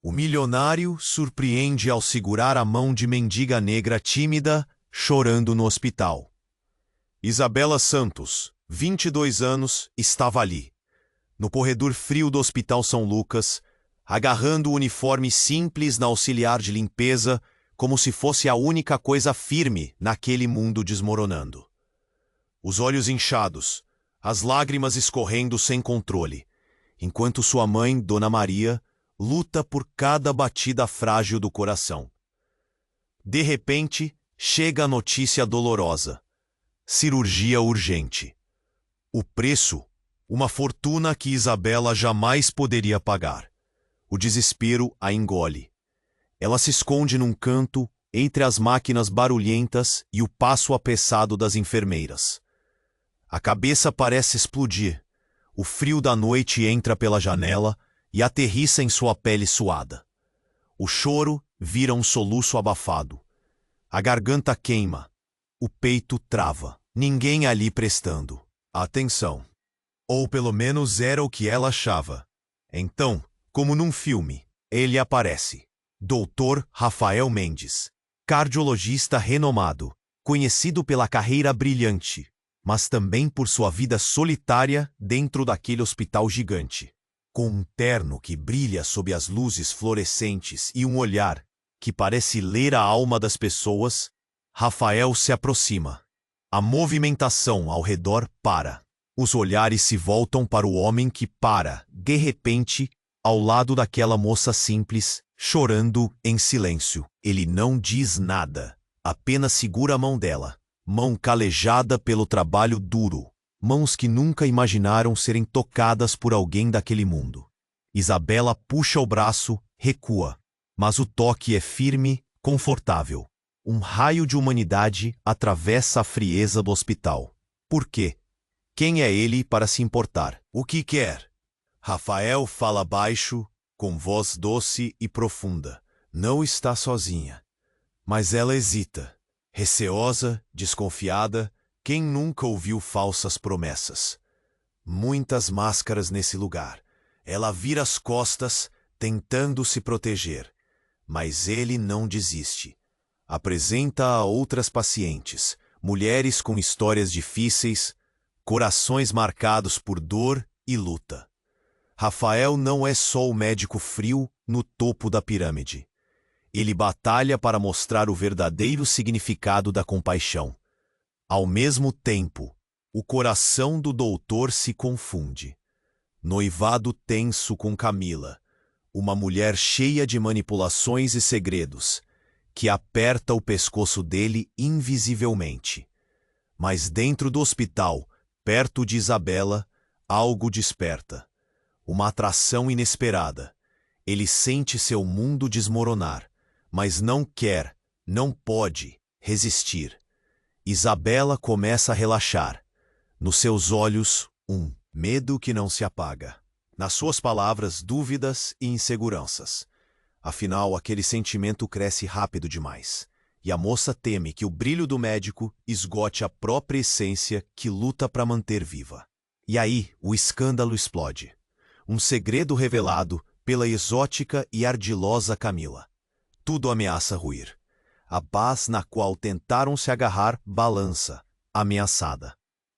O milionário surpreende ao segurar a mão de mendiga negra tímida, chorando no hospital. Isabela Santos, 22 anos, estava ali, no corredor frio do Hospital São Lucas, agarrando o uniforme simples na auxiliar de limpeza, como se fosse a única coisa firme naquele mundo desmoronando. Os olhos inchados, as lágrimas escorrendo sem controle, enquanto sua mãe, Dona Maria, luta por cada batida frágil do coração. De repente, chega a notícia dolorosa. Cirurgia urgente. O preço, uma fortuna que Isabela jamais poderia pagar. O desespero a engole. Ela se esconde num canto, entre as máquinas barulhentas e o passo apressado das enfermeiras. A cabeça parece explodir. O frio da noite entra pela janela e aterrissa em sua pele suada. O choro vira um soluço abafado. A garganta queima. O peito trava. Ninguém ali prestando atenção. Ou pelo menos era o que ela achava. Então, como num filme, ele aparece. Dr. Rafael Mendes. Cardiologista renomado, conhecido pela carreira brilhante, mas também por sua vida solitária dentro daquele hospital gigante. Com um terno que brilha sob as luzes fluorescentes e um olhar que parece ler a alma das pessoas, Rafael se aproxima. A movimentação ao redor para. Os olhares se voltam para o homem que para, de repente, ao lado daquela moça simples, chorando em silêncio. Ele não diz nada, apenas segura a mão dela, mão calejada pelo trabalho duro, mãos que nunca imaginaram serem tocadas por alguém daquele mundo. Isabela puxa o braço, recua, mas o toque é firme, confortável. Um raio de humanidade atravessa a frieza do hospital. Por quê? Quem é ele para se importar? O que quer? Rafael fala baixo, com voz doce e profunda. Não está sozinha. Mas ela hesita. Receosa, desconfiada, quem nunca ouviu falsas promessas? Muitas máscaras nesse lugar. Ela vira as costas, tentando se proteger. Mas ele não desiste. Apresenta a outras pacientes, mulheres com histórias difíceis, corações marcados por dor e luta. Rafael não é só o médico frio no topo da pirâmide. Ele batalha para mostrar o verdadeiro significado da compaixão. Ao mesmo tempo, o coração do doutor se confunde. Noivado tenso com Camila, uma mulher cheia de manipulações e segredos, que aperta o pescoço dele invisivelmente. Mas dentro do hospital, perto de Isabela, algo desperta. Uma atração inesperada. Ele sente seu mundo desmoronar, mas não quer, não pode resistir. Isabela começa a relaxar. Nos seus olhos, um medo que não se apaga. Nas suas palavras, dúvidas e inseguranças. Afinal, aquele sentimento cresce rápido demais. E a moça teme que o brilho do médico esgote a própria essência que luta para manter viva. E aí, o escândalo explode. Um segredo revelado pela exótica e ardilosa Camila. Tudo ameaça ruir. A paz na qual tentaram se agarrar balança, ameaçada.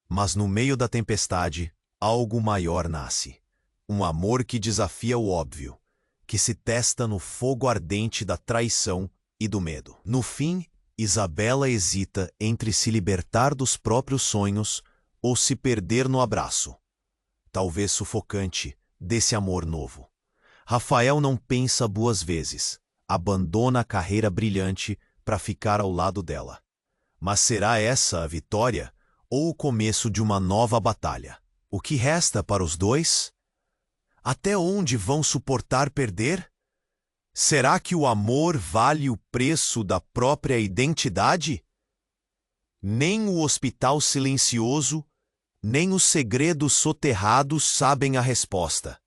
Mas no meio da tempestade, algo maior nasce. Um amor que desafia o óbvio, que se testa no fogo ardente da traição e do medo. No fim, Isabela hesita entre se libertar dos próprios sonhos ou se perder no abraço, talvez sufocante, desse amor novo. Rafael não pensa 2 vezes, abandona a carreira brilhante para ficar ao lado dela. Mas será essa a vitória ou o começo de uma nova batalha? O que resta para os dois? Até onde vão suportar perder? Será que o amor vale o preço da própria identidade? Nem o hospital silencioso, nem os segredos soterrados sabem a resposta.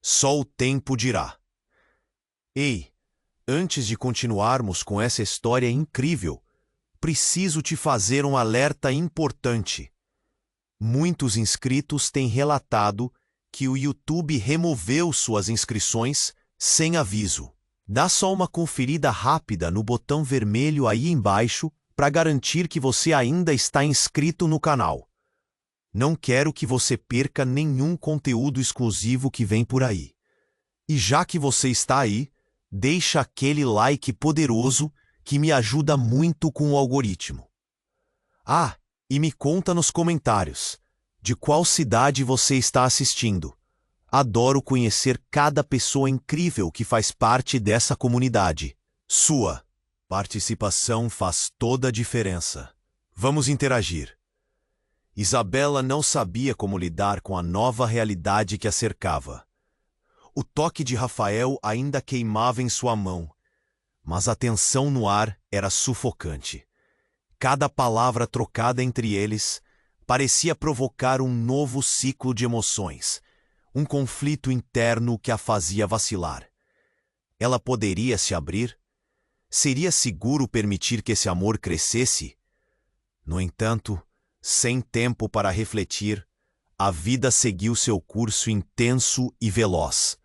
Só o tempo dirá. Ei, antes de continuarmos com essa história incrível, preciso te fazer um alerta importante. Muitos inscritos têm relatado que o YouTube removeu suas inscrições sem aviso. Dá só uma conferida rápida no botão vermelho aí embaixo para garantir que você ainda está inscrito no canal. Não quero que você perca nenhum conteúdo exclusivo que vem por aí. E já que você está aí, deixa aquele like poderoso que me ajuda muito com o algoritmo. Ah, e me conta nos comentários de qual cidade você está assistindo. Adoro conhecer cada pessoa incrível que faz parte dessa comunidade. Sua participação faz toda a diferença. Vamos interagir. Isabela não sabia como lidar com a nova realidade que a cercava. O toque de Rafael ainda queimava em sua mão, mas a tensão no ar era sufocante. Cada palavra trocada entre eles parecia provocar um novo ciclo de emoções, um conflito interno que a fazia vacilar. Ela poderia se abrir? Seria seguro permitir que esse amor crescesse? No entanto, sem tempo para refletir, a vida seguiu seu curso intenso e veloz.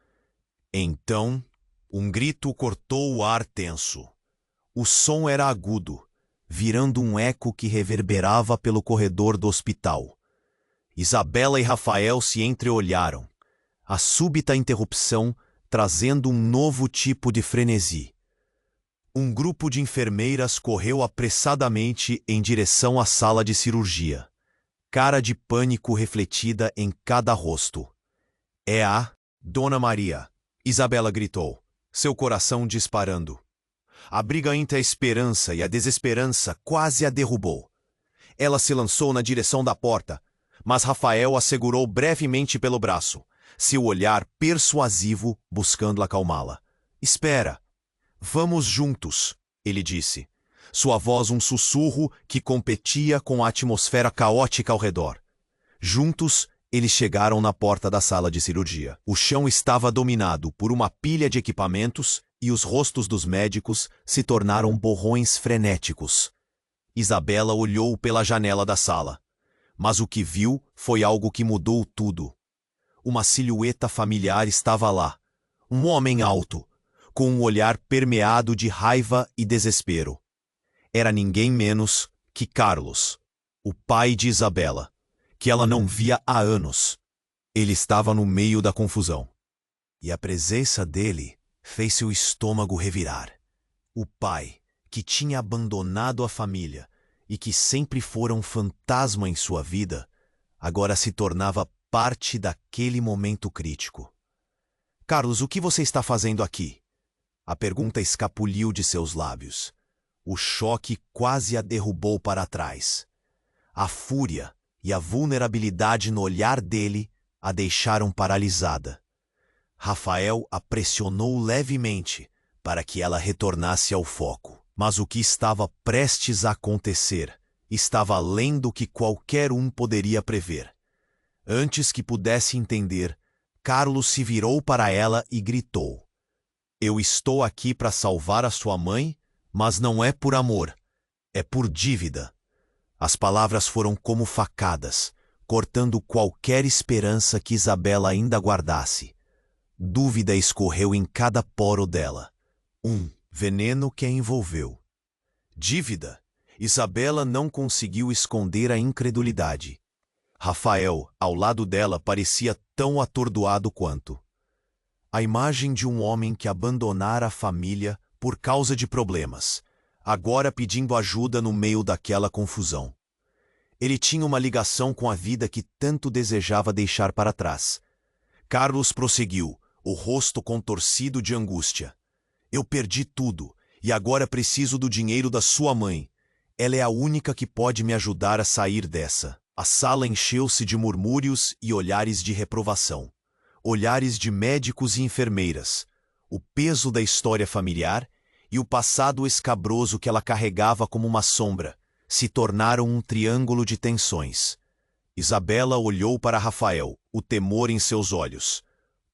Então, um grito cortou o ar tenso. O som era agudo, virando um eco que reverberava pelo corredor do hospital. Isabela e Rafael se entreolharam, a súbita interrupção trazendo um novo tipo de frenesi. Um grupo de enfermeiras correu apressadamente em direção à sala de cirurgia, cara de pânico refletida em cada rosto. "É a Dona Maria", Isabela gritou, seu coração disparando. A briga entre a esperança e a desesperança quase a derrubou. Ela se lançou na direção da porta, mas Rafael a segurou brevemente pelo braço, seu olhar persuasivo buscando acalmá-la. "Espera. Vamos juntos", ele disse, sua voz um sussurro que competia com a atmosfera caótica ao redor. Juntos, eles chegaram na porta da sala de cirurgia. O chão estava dominado por uma pilha de equipamentos e os rostos dos médicos se tornaram borrões frenéticos. Isabela olhou pela janela da sala, mas o que viu foi algo que mudou tudo. Uma silhueta familiar estava lá, um homem alto, com um olhar permeado de raiva e desespero. Era ninguém menos que Carlos, o pai de Isabela, que ela não via há anos. Ele estava no meio da confusão. E a presença dele fez seu estômago revirar. O pai, que tinha abandonado a família e que sempre fora um fantasma em sua vida, agora se tornava parte daquele momento crítico. "Carlos, o que você está fazendo aqui?" A pergunta escapuliu de seus lábios. O choque quase a derrubou para trás. A fúria e a vulnerabilidade no olhar dele a deixaram paralisada. Rafael a pressionou levemente para que ela retornasse ao foco. Mas o que estava prestes a acontecer estava além do que qualquer um poderia prever. Antes que pudesse entender, Carlos se virou para ela e gritou: "Eu estou aqui para salvar a sua mãe, mas não é por amor, é por dívida." As palavras foram como facadas, cortando qualquer esperança que Isabela ainda guardasse. Dúvida escorreu em cada poro dela. Veneno que a envolveu. Dívida. Isabela não conseguiu esconder a incredulidade. Rafael, ao lado dela, parecia tão atordoado quanto. A imagem de um homem que abandonara a família por causa de problemas, agora pedindo ajuda no meio daquela confusão. Ele tinha uma ligação com a vida que tanto desejava deixar para trás. Carlos prosseguiu, o rosto contorcido de angústia. "Eu perdi tudo, e agora preciso do dinheiro da sua mãe. Ela é a única que pode me ajudar a sair dessa." A sala encheu-se de murmúrios e olhares de reprovação. Olhares de médicos e enfermeiras. O peso da história familiar e o passado escabroso que ela carregava como uma sombra se tornaram um triângulo de tensões. Isabela olhou para Rafael, o temor em seus olhos.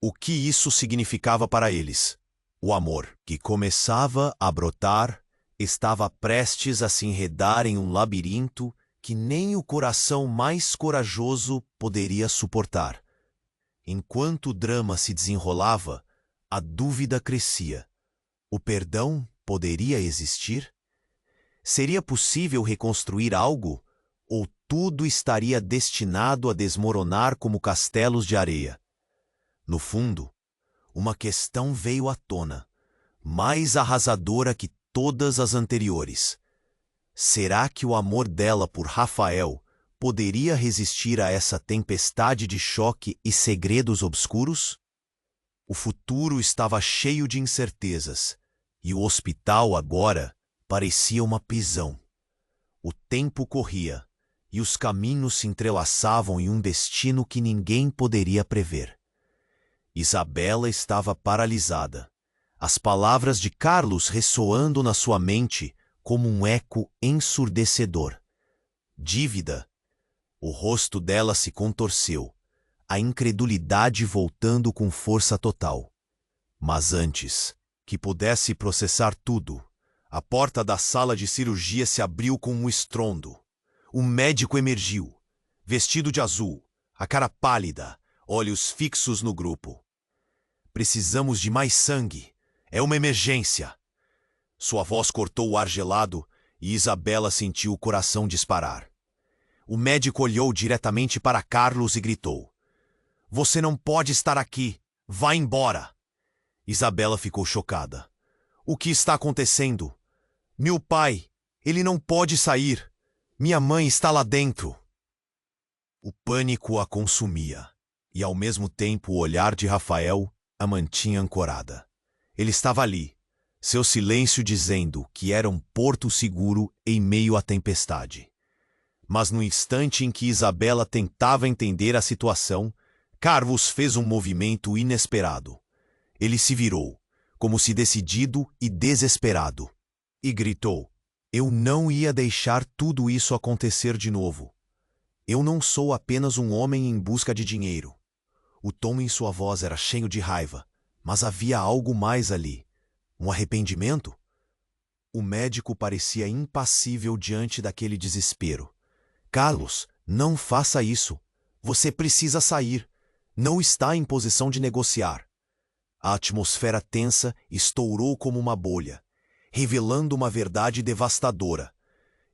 O que isso significava para eles? O amor, que começava a brotar, estava prestes a se enredar em um labirinto que nem o coração mais corajoso poderia suportar. Enquanto o drama se desenrolava, A dúvida crescia. O perdão poderia existir? Seria possível reconstruir algo? Ou tudo estaria destinado a desmoronar como castelos de areia? No fundo, uma questão veio à tona, mais arrasadora que todas as anteriores. Será que o amor dela por Rafael poderia resistir a essa tempestade de choque e segredos obscuros? O futuro estava cheio de incertezas, e o hospital agora parecia uma prisão. O tempo corria, e os caminhos se entrelaçavam em um destino que ninguém poderia prever. Isabela estava paralisada, as palavras de Carlos ressoando na sua mente como um eco ensurdecedor. Dívida. O rosto dela se contorceu, a incredulidade voltando com força total. Mas antes que pudesse processar tudo, a porta da sala de cirurgia se abriu com um estrondo. O médico emergiu, vestido de azul, a cara pálida, olhos fixos no grupo. Precisamos de mais sangue. É uma emergência. Sua voz cortou o ar gelado e Isabela sentiu o coração disparar. O médico olhou diretamente para Carlos e gritou: "Você não pode estar aqui. Vá embora." Isabela ficou chocada. O que está acontecendo? Meu pai, ele não pode sair. Minha mãe está lá dentro. O pânico a consumia, e ao mesmo tempo o olhar de Rafael a mantinha ancorada. Ele estava ali, seu silêncio dizendo que era um porto seguro em meio à tempestade. Mas no instante em que Isabela tentava entender a situação, Carlos fez um movimento inesperado. Ele se virou, como se decidido e desesperado, e gritou: "Eu não ia deixar tudo isso acontecer de novo. Eu não sou apenas um homem em busca de dinheiro." O tom em sua voz era cheio de raiva, mas havia algo mais ali. Um arrependimento? O médico parecia impassível diante daquele desespero. "Carlos, não faça isso. Você precisa sair. Não está em posição de negociar." A atmosfera tensa estourou como uma bolha, revelando uma verdade devastadora.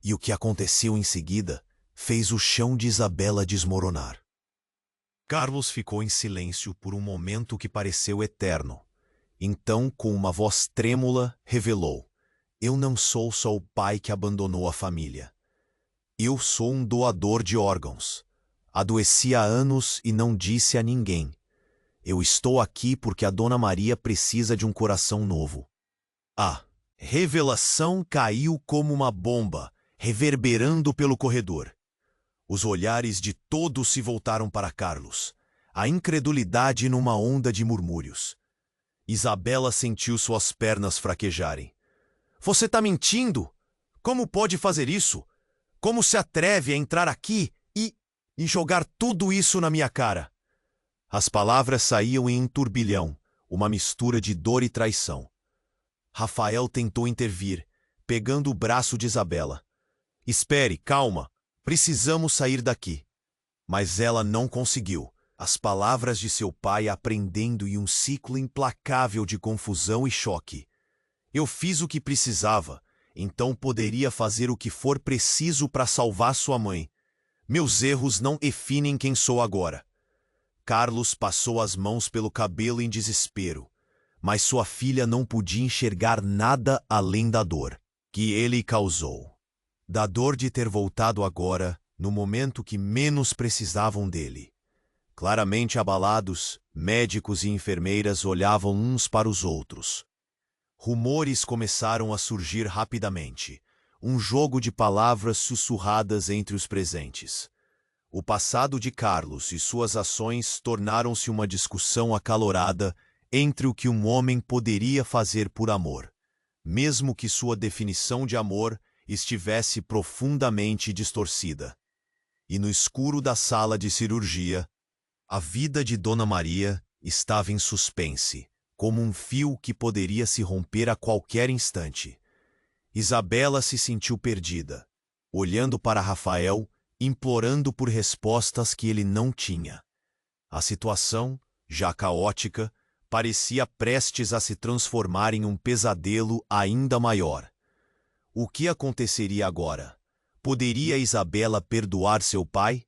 E o que aconteceu em seguida fez o chão de Isabela desmoronar. Carlos ficou em silêncio por um momento que pareceu eterno. Então, com uma voz trêmula, revelou: "Eu não sou só o pai que abandonou a família. Eu sou um doador de órgãos. Adoeci há anos e não disse a ninguém. Eu estou aqui porque a Dona Maria precisa de um coração novo." A revelação caiu como uma bomba, reverberando pelo corredor. Os olhares de todos se voltaram para Carlos, a incredulidade numa onda de murmúrios. Isabela sentiu suas pernas fraquejarem. "Você está mentindo? Como pode fazer isso? Como se atreve a entrar aqui e jogar tudo isso na minha cara?" As palavras saíam em um turbilhão, uma mistura de dor e traição. Rafael tentou intervir, pegando o braço de Isabela. "Espere, calma. Precisamos sair daqui." Mas ela não conseguiu. As palavras de seu pai aprendendo em um ciclo implacável de confusão e choque. "Eu fiz o que precisava, então poderia fazer o que for preciso para salvar sua mãe. Meus erros não definem quem sou agora." Carlos passou as mãos pelo cabelo em desespero, mas sua filha não podia enxergar nada além da dor que ele causou. Da dor de ter voltado agora, no momento que menos precisavam dele. Claramente abalados, médicos e enfermeiras olhavam uns para os outros. Rumores começaram a surgir rapidamente, um jogo de palavras sussurradas entre os presentes. O passado de Carlos e suas ações tornaram-se uma discussão acalorada entre o que um homem poderia fazer por amor, mesmo que sua definição de amor estivesse profundamente distorcida. E no escuro da sala de cirurgia, a vida de Dona Maria estava em suspense, como um fio que poderia se romper a qualquer instante. Isabela se sentiu perdida, olhando para Rafael, implorando por respostas que ele não tinha. A situação, já caótica, parecia prestes a se transformar em um pesadelo ainda maior. O que aconteceria agora? Poderia Isabela perdoar seu pai?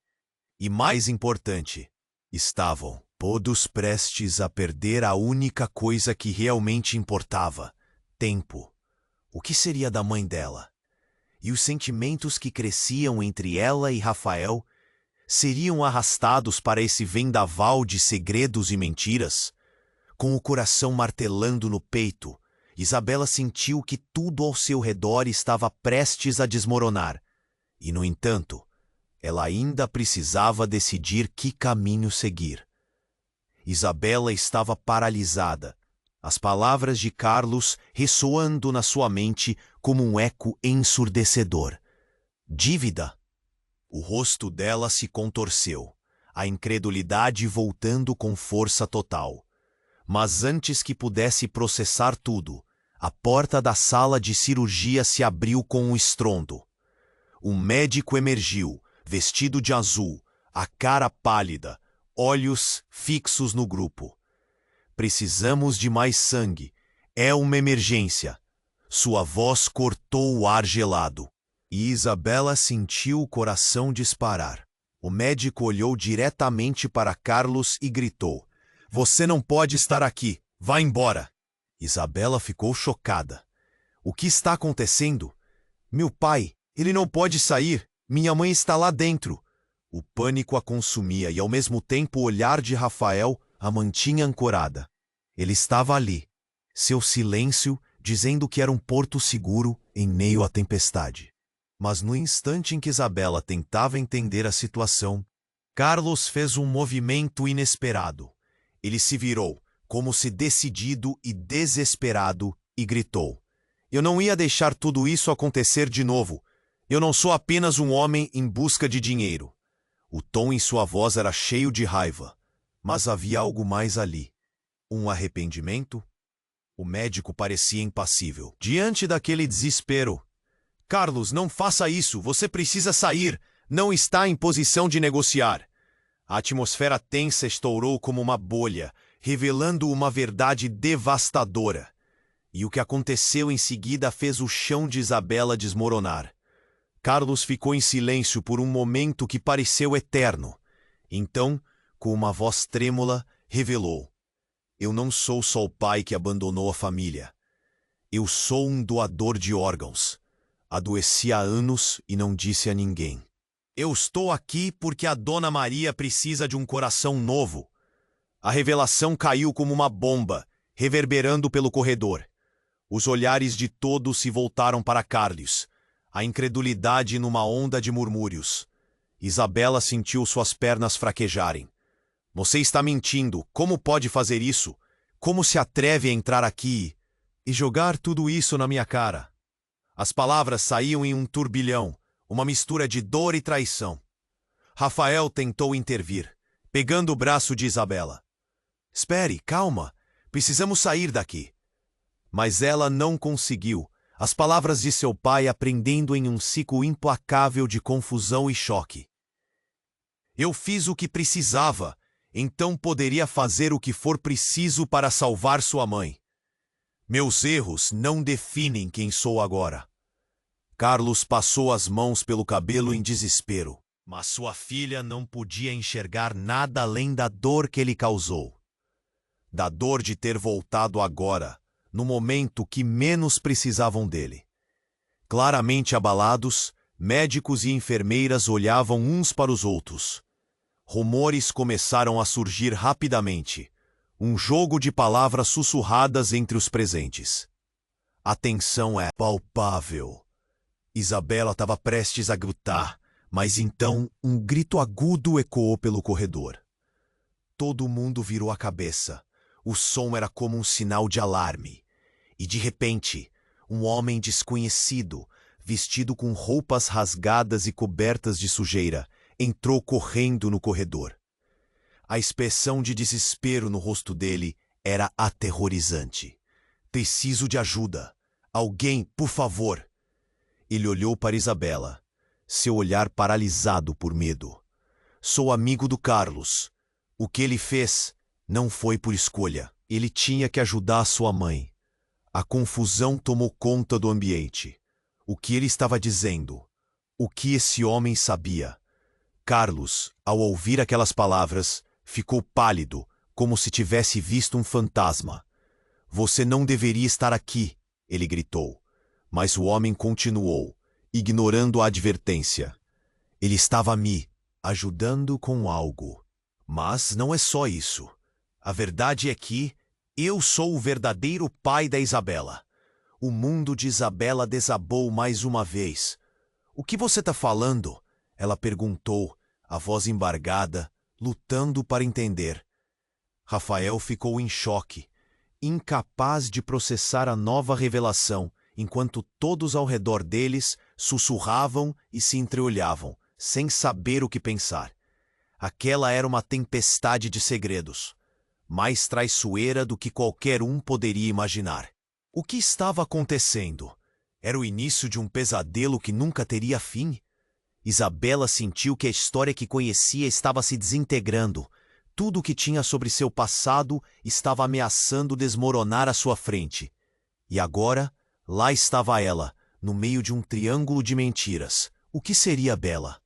E mais importante, estavam todos prestes a perder a única coisa que realmente importava: tempo. O que seria da mãe dela? E os sentimentos que cresciam entre ela e Rafael seriam arrastados para esse vendaval de segredos e mentiras? Com o coração martelando no peito, Isabela sentiu que tudo ao seu redor estava prestes a desmoronar. E, no entanto, ela ainda precisava decidir que caminho seguir. Isabela estava paralisada, as palavras de Carlos ressoando na sua mente como um eco ensurdecedor. Dívida? O rosto dela se contorceu, a incredulidade voltando com força total. Mas antes que pudesse processar tudo, a porta da sala de cirurgia se abriu com um estrondo. Um médico emergiu, vestido de azul, a cara pálida, olhos fixos no grupo. Precisamos de mais sangue. É uma emergência. Sua voz cortou o ar gelado. E Isabela sentiu o coração disparar. O médico olhou diretamente para Carlos e gritou: "Você não pode estar aqui. Vá embora." Isabela ficou chocada. O que está acontecendo? Meu pai, ele não pode sair. Minha mãe está lá dentro. O pânico a consumia e, ao mesmo tempo, o olhar de Rafael a mantinha ancorada. Ele estava ali, seu silêncio dizendo que era um porto seguro em meio à tempestade. Mas no instante em que Isabela tentava entender a situação, Carlos fez um movimento inesperado. Ele se virou, como se decidido e desesperado, e gritou: "Eu não ia deixar tudo isso acontecer de novo. Eu não sou apenas um homem em busca de dinheiro." O tom em sua voz era cheio de raiva, mas havia algo mais ali. Um arrependimento? O médico parecia impassível. Diante daquele desespero: "Carlos, não faça isso. Você precisa sair. Não está em posição de negociar." A atmosfera tensa estourou como uma bolha, revelando uma verdade devastadora. E o que aconteceu em seguida fez o chão de Isabela desmoronar. Carlos ficou em silêncio por um momento que pareceu eterno. Então, com uma voz trêmula, revelou: "Eu não sou só o pai que abandonou a família. Eu sou um doador de órgãos. Adoeci há anos e não disse a ninguém. Eu estou aqui porque a Dona Maria precisa de um coração novo." A revelação caiu como uma bomba, reverberando pelo corredor. Os olhares de todos se voltaram para Carlos, a incredulidade numa onda de murmúrios. Isabela sentiu suas pernas fraquejarem. "Você está mentindo. Como pode fazer isso? Como se atreve a entrar aqui e jogar tudo isso na minha cara?" As palavras saíam em um turbilhão, uma mistura de dor e traição. Rafael tentou intervir, pegando o braço de Isabela. "Espere, calma. Precisamos sair daqui." Mas ela não conseguiu, as palavras de seu pai aprendendo em um ciclo implacável de confusão e choque. "Eu fiz o que precisava, então poderia fazer o que for preciso para salvar sua mãe. Meus erros não definem quem sou agora." Carlos passou as mãos pelo cabelo em desespero, mas sua filha não podia enxergar nada além da dor que ele causou. Da dor de ter voltado agora, no momento que menos precisavam dele. Claramente abalados, médicos e enfermeiras olhavam uns para os outros. Rumores começaram a surgir rapidamente, um jogo de palavras sussurradas entre os presentes. A tensão é palpável. Isabela estava prestes a gritar, mas então um grito agudo ecoou pelo corredor. Todo mundo virou a cabeça. O som era como um sinal de alarme. E de repente, um homem desconhecido, vestido com roupas rasgadas e cobertas de sujeira, entrou correndo no corredor. A expressão de desespero no rosto dele era aterrorizante. "Preciso de ajuda. Alguém, por favor." Ele olhou para Isabela, seu olhar paralisado por medo. "Sou amigo do Carlos. O que ele fez não foi por escolha." Ele tinha que ajudar sua mãe. A confusão tomou conta do ambiente. O que ele estava dizendo? O que esse homem sabia? Carlos, ao ouvir aquelas palavras, ficou pálido, como se tivesse visto um fantasma. Você não deveria estar aqui, ele gritou. Mas o homem continuou, ignorando a advertência. Ele estava me ajudando com algo. Mas não é só isso. A verdade é que eu sou o verdadeiro pai da Isabela. O mundo de Isabela desabou mais uma vez. O que você está falando? Ela perguntou, a voz embargada, lutando para entender. Rafael ficou em choque, incapaz de processar a nova revelação, enquanto todos ao redor deles sussurravam e se entreolhavam, sem saber o que pensar. Aquela era uma tempestade de segredos, mais traiçoeira do que qualquer um poderia imaginar. O que estava acontecendo? Era o início de um pesadelo que nunca teria fim? Isabela sentiu que a história que conhecia estava se desintegrando. Tudo o que tinha sobre seu passado estava ameaçando desmoronar à sua frente. E agora, lá estava ela, no meio de um triângulo de mentiras. O que seria Bela?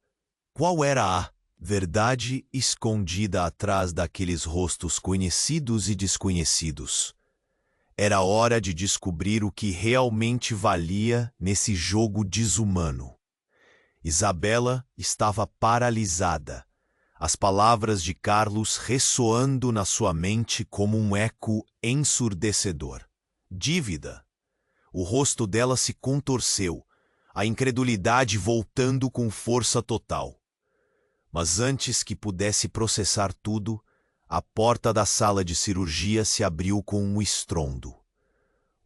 Qual era a verdade escondida atrás daqueles rostos conhecidos e desconhecidos? Era hora de descobrir o que realmente valia nesse jogo desumano. Isabela estava paralisada, as palavras de Carlos ressoando na sua mente como um eco ensurdecedor. Dívida. O rosto dela se contorceu, a incredulidade voltando com força total. Mas antes que pudesse processar tudo, a porta da sala de cirurgia se abriu com um estrondo.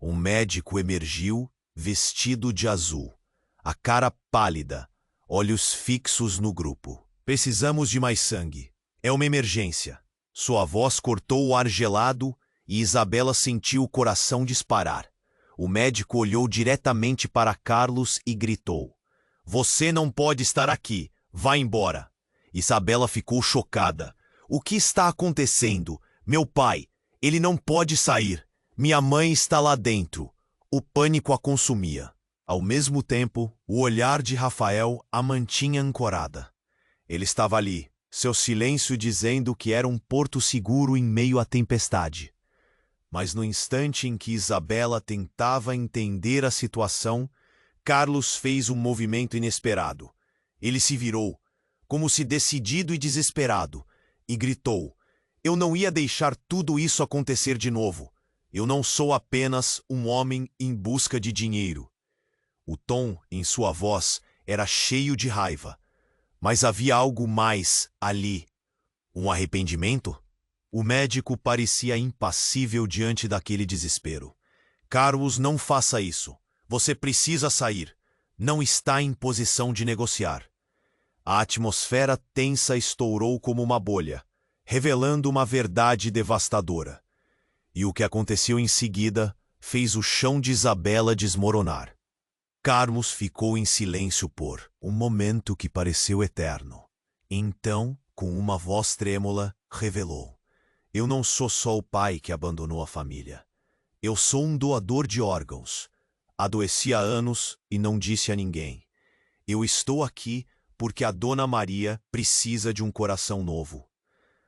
Um médico emergiu, vestido de azul, a cara pálida, olhos fixos no grupo. Precisamos de mais sangue. É uma emergência. Sua voz cortou o ar gelado e Isabela sentiu o coração disparar. O médico olhou diretamente para Carlos e gritou: "Você não pode estar aqui. Vá embora." Isabela ficou chocada. O que está acontecendo? Meu pai, ele não pode sair. Minha mãe está lá dentro. O pânico a consumia. Ao mesmo tempo, o olhar de Rafael a mantinha ancorada. Ele estava ali, seu silêncio dizendo que era um porto seguro em meio à tempestade. Mas no instante em que Isabela tentava entender a situação, Carlos fez um movimento inesperado. Ele se virou, como se decidido e desesperado, e gritou: "Eu não ia deixar tudo isso acontecer de novo. Eu não sou apenas um homem em busca de dinheiro." O tom em sua voz era cheio de raiva. Mas havia algo mais ali. Um arrependimento? O médico parecia impassível diante daquele desespero. "Carlos, não faça isso. Você precisa sair. Não está em posição de negociar." A atmosfera tensa estourou como uma bolha, revelando uma verdade devastadora. E o que aconteceu em seguida fez o chão de Isabela desmoronar. Carlos ficou em silêncio por um momento que pareceu eterno. Então, com uma voz trêmula, revelou: "Eu não sou só o pai que abandonou a família. Eu sou um doador de órgãos. Adoeci há anos e não disse a ninguém. Eu estou aqui porque a Dona Maria precisa de um coração novo."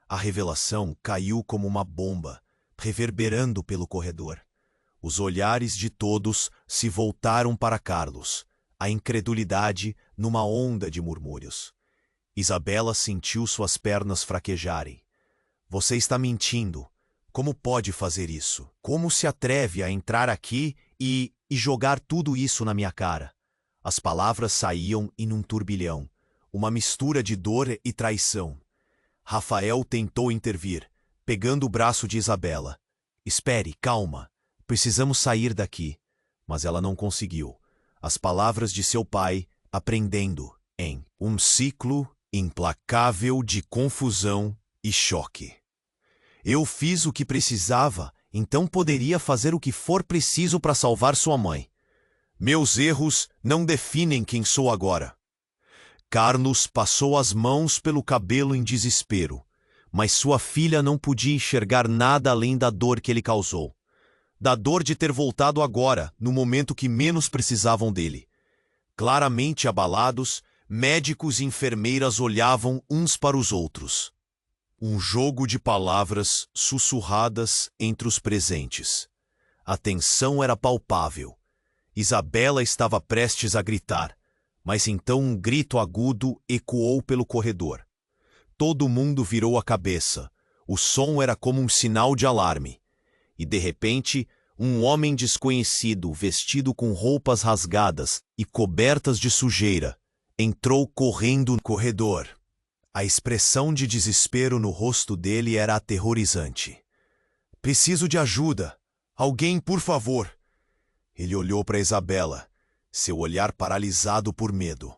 A revelação caiu como uma bomba, reverberando pelo corredor. Os olhares de todos se voltaram para Carlos, a incredulidade numa onda de murmúrios. Isabela sentiu suas pernas fraquejarem. "Você está mentindo. Como pode fazer isso? Como se atreve a entrar aqui e jogar tudo isso na minha cara?" As palavras saíam em um turbilhão, uma mistura de dor e traição. Rafael tentou intervir, pegando o braço de Isabela. "Espere, calma. Precisamos sair daqui." Mas ela não conseguiu. As palavras de seu pai aprendendo em um ciclo implacável de confusão e choque. "Eu fiz o que precisava, então poderia fazer o que for preciso para salvar sua mãe. Meus erros não definem quem sou agora." Carlos passou as mãos pelo cabelo em desespero, mas sua filha não podia enxergar nada além da dor que ele causou. Da dor de ter voltado agora, no momento que menos precisavam dele. Claramente abalados, médicos e enfermeiras olhavam uns para os outros. Um jogo de palavras sussurradas entre os presentes. A tensão era palpável. Isabela estava prestes a gritar, mas então um grito agudo ecoou pelo corredor. Todo mundo virou a cabeça. O som era como um sinal de alarme. E, de repente, um homem desconhecido, vestido com roupas rasgadas e cobertas de sujeira, entrou correndo no corredor. A expressão de desespero no rosto dele era aterrorizante. "Preciso de ajuda. Alguém, por favor." Ele olhou para Isabela, seu olhar paralisado por medo.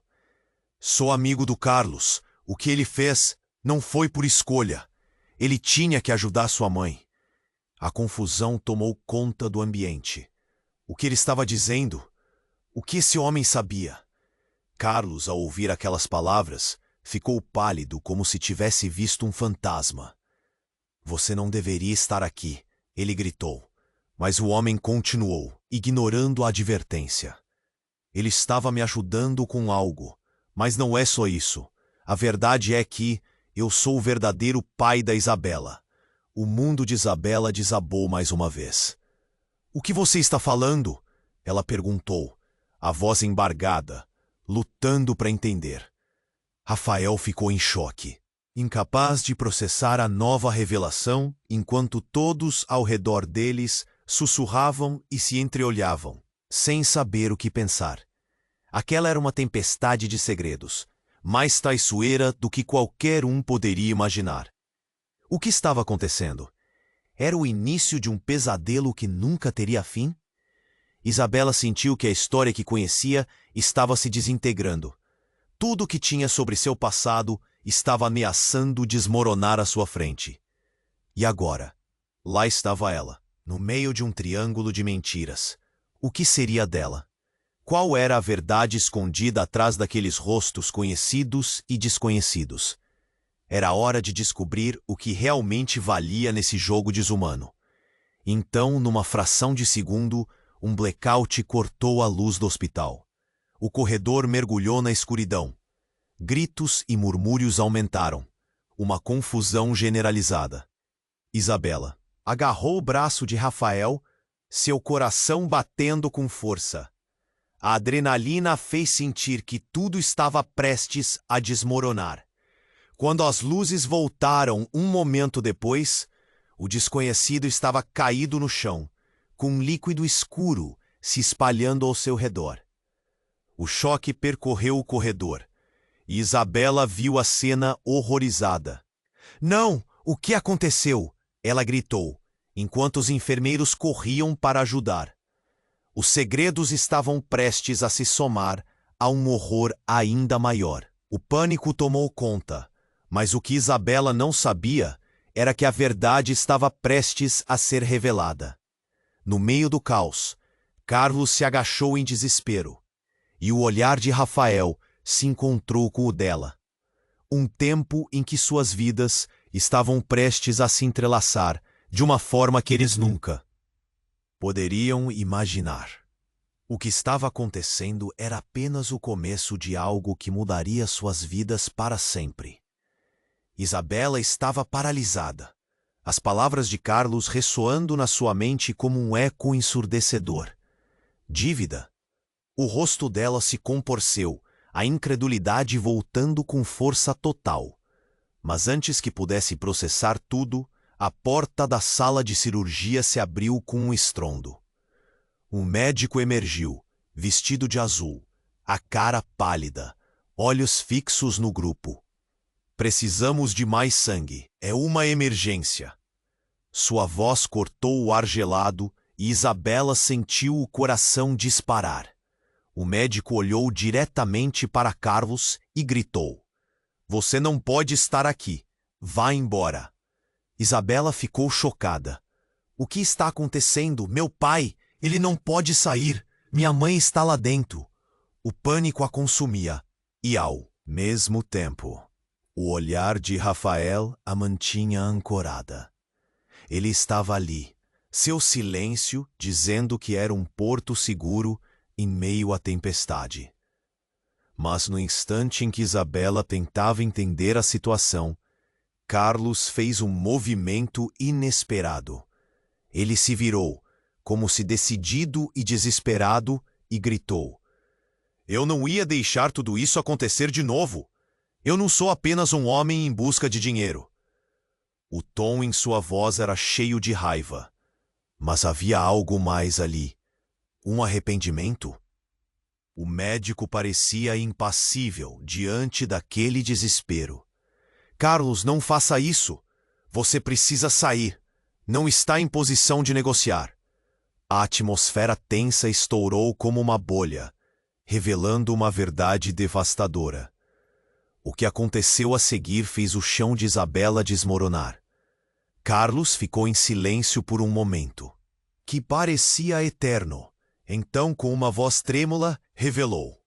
"Sou amigo do Carlos. O que ele fez não foi por escolha. Ele tinha que ajudar sua mãe." A confusão tomou conta do ambiente. O que ele estava dizendo? O que esse homem sabia? Carlos, ao ouvir aquelas palavras, ficou pálido como se tivesse visto um fantasma. "Você não deveria estar aqui", ele gritou. Mas o homem continuou, ignorando a advertência. "Ele estava me ajudando com algo, mas não é só isso. A verdade é que eu sou o verdadeiro pai da Isabela." O mundo de Isabela desabou mais uma vez. "O que você está falando?" ela perguntou, a voz embargada, lutando para entender. Rafael ficou em choque, incapaz de processar a nova revelação, enquanto todos ao redor deles sussurravam e se entreolhavam, sem saber o que pensar. Aquela era uma tempestade de segredos, mais traiçoeira do que qualquer um poderia imaginar. O que estava acontecendo? Era o início de um pesadelo que nunca teria fim? Isabela sentiu que a história que conhecia estava se desintegrando. Tudo o que tinha sobre seu passado estava ameaçando desmoronar à sua frente. E agora? Lá estava ela, no meio de um triângulo de mentiras. O que seria dela? Qual era a verdade escondida atrás daqueles rostos conhecidos e desconhecidos? Era hora de descobrir o que realmente valia nesse jogo desumano. Então, numa fração de segundo, um blackout cortou a luz do hospital. O corredor mergulhou na escuridão. Gritos e murmúrios aumentaram. Uma confusão generalizada. Isabela agarrou o braço de Rafael, seu coração batendo com força. A adrenalina a fez sentir que tudo estava prestes a desmoronar. Quando as luzes voltaram um momento depois, o desconhecido estava caído no chão, com um líquido escuro se espalhando ao seu redor. O choque percorreu o corredor, e Isabela viu a cena horrorizada. "Não! O que aconteceu?" ela gritou, enquanto os enfermeiros corriam para ajudar. Os segredos estavam prestes a se somar a um horror ainda maior. O pânico tomou conta. Mas o que Isabela não sabia era que a verdade estava prestes a ser revelada. No meio do caos, Carlos se agachou em desespero, e o olhar de Rafael se encontrou com o dela. Um tempo em que suas vidas estavam prestes a se entrelaçar de uma forma que eles nunca poderiam imaginar. O que estava acontecendo era apenas o começo de algo que mudaria suas vidas para sempre. Isabela estava paralisada, as palavras de Carlos ressoando na sua mente como um eco ensurdecedor. Dívida? O rosto dela se contorceu, a incredulidade voltando com força total. Mas antes que pudesse processar tudo, a porta da sala de cirurgia se abriu com um estrondo. Um médico emergiu, vestido de azul, a cara pálida, olhos fixos no grupo. "Precisamos de mais sangue. É uma emergência." Sua voz cortou o ar gelado e Isabela sentiu o coração disparar. O médico olhou diretamente para Carlos e gritou: "Você não pode estar aqui. Vá embora." Isabela ficou chocada. "O que está acontecendo? Meu pai! Ele não pode sair. Minha mãe está lá dentro." O pânico a consumia. E ao mesmo tempo, O olhar de Rafael a mantinha ancorada. Ele estava ali, seu silêncio dizendo que era um porto seguro em meio à tempestade. Mas no instante em que Isabela tentava entender a situação, Carlos fez um movimento inesperado. Ele se virou, como se decidido e desesperado, e gritou: "Eu não ia deixar tudo isso acontecer de novo! Eu não sou apenas um homem em busca de dinheiro." O tom em sua voz era cheio de raiva. Mas havia algo mais ali. Um arrependimento? O médico parecia impassível diante daquele desespero. "Carlos, não faça isso! Você precisa sair. Não está em posição de negociar." A atmosfera tensa estourou como uma bolha, revelando uma verdade devastadora. O que aconteceu a seguir fez o chão de Isabela desmoronar. Carlos ficou em silêncio por um momento, que parecia eterno. Então, com uma voz trêmula, revelou: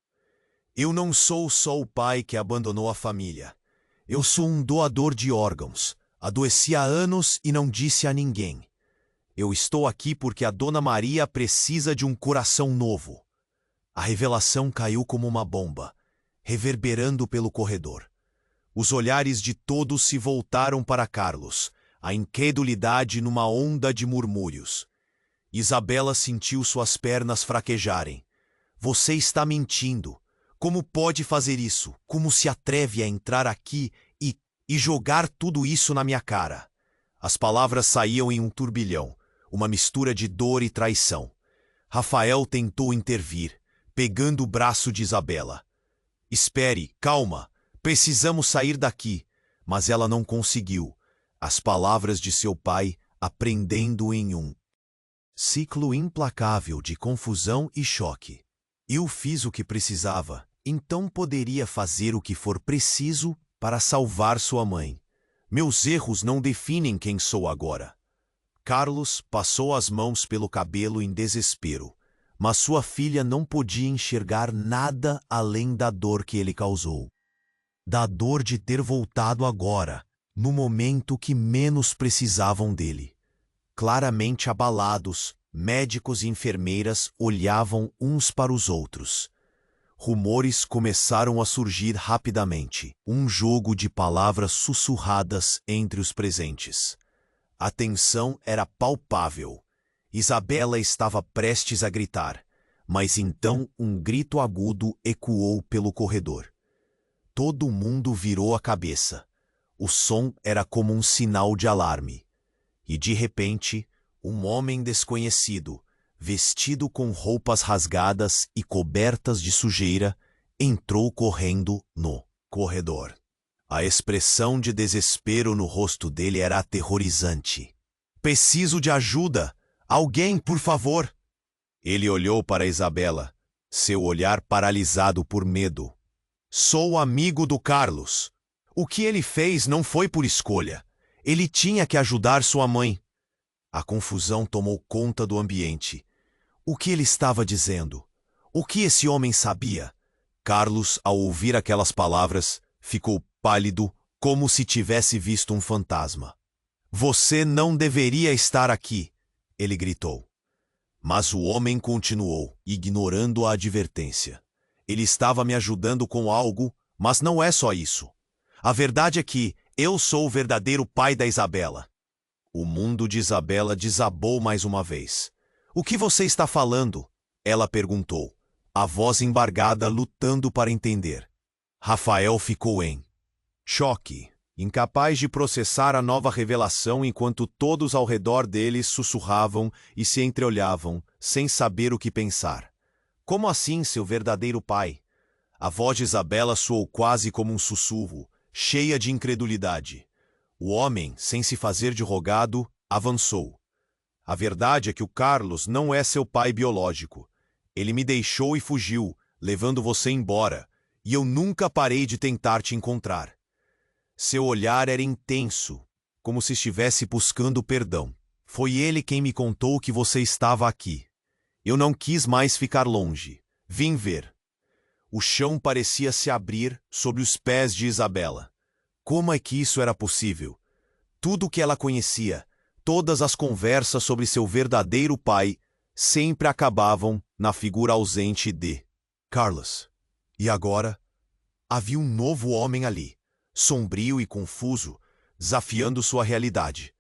"Eu não sou só o pai que abandonou a família. Eu sou um doador de órgãos. Adoeci há anos e não disse a ninguém. Eu estou aqui porque a Dona Maria precisa de um coração novo." A revelação caiu como uma bomba, reverberando pelo corredor. Os olhares de todos se voltaram para Carlos, a incredulidade numa onda de murmúrios. Isabela sentiu suas pernas fraquejarem. "Você está mentindo. Como pode fazer isso? Como se atreve a entrar aqui e jogar tudo isso na minha cara?" As palavras saíam em um turbilhão, uma mistura de dor e traição. Rafael tentou intervir, pegando o braço de Isabela. "Espere, calma. Precisamos sair daqui." Mas ela não conseguiu. As palavras de seu pai a prendendo em um ciclo implacável de confusão e choque. "Eu fiz o que precisava, então poderia fazer o que for preciso para salvar sua mãe. Meus erros não definem quem sou agora." Carlos passou as mãos pelo cabelo em desespero, mas sua filha não podia enxergar nada além da dor que ele causou. Da dor de ter voltado agora, no momento que menos precisavam dele. Claramente abalados, médicos e enfermeiras olhavam uns para os outros. Rumores começaram a surgir rapidamente, um jogo de palavras sussurradas entre os presentes. A tensão era palpável. Isabela estava prestes a gritar, mas então um grito agudo ecoou pelo corredor. Todo mundo virou a cabeça. O som era como um sinal de alarme. E de repente, um homem desconhecido, vestido com roupas rasgadas e cobertas de sujeira, entrou correndo no corredor. A expressão de desespero no rosto dele era aterrorizante. "Preciso de ajuda! Alguém, por favor!" Ele olhou para Isabela, seu olhar paralisado por medo. "Sou amigo do Carlos. O que ele fez não foi por escolha. Ele tinha que ajudar sua mãe." A confusão tomou conta do ambiente. O que ele estava dizendo? O que esse homem sabia? Carlos, ao ouvir aquelas palavras, ficou pálido, como se tivesse visto um fantasma. "Você não deveria estar aqui!" ele gritou. Mas o homem continuou, ignorando a advertência. "Ele estava me ajudando com algo, mas não é só isso. A verdade é que eu sou o verdadeiro pai da Isabela." O mundo de Isabela desabou mais uma vez. "O que você está falando?" ela perguntou, a voz embargada lutando para entender. Rafael ficou em choque, incapaz de processar a nova revelação enquanto todos ao redor dele sussurravam e se entreolhavam, sem saber o que pensar. "Como assim, seu verdadeiro pai?" A voz de Isabela soou quase como um sussurro, cheia de incredulidade. O homem, sem se fazer de rogado, avançou. "A verdade é que o Carlos não é seu pai biológico. Ele me deixou e fugiu, levando você embora, e eu nunca parei de tentar te encontrar." Seu olhar era intenso, como se estivesse buscando perdão. "Foi ele quem me contou que você estava aqui. Eu não quis mais ficar longe. Vim ver." O chão parecia se abrir sob os pés de Isabela. Como é que isso era possível? Tudo o que ela conhecia, todas as conversas sobre seu verdadeiro pai, sempre acabavam na figura ausente de Carlos. E agora, havia um novo homem ali, sombrio e confuso, desafiando sua realidade.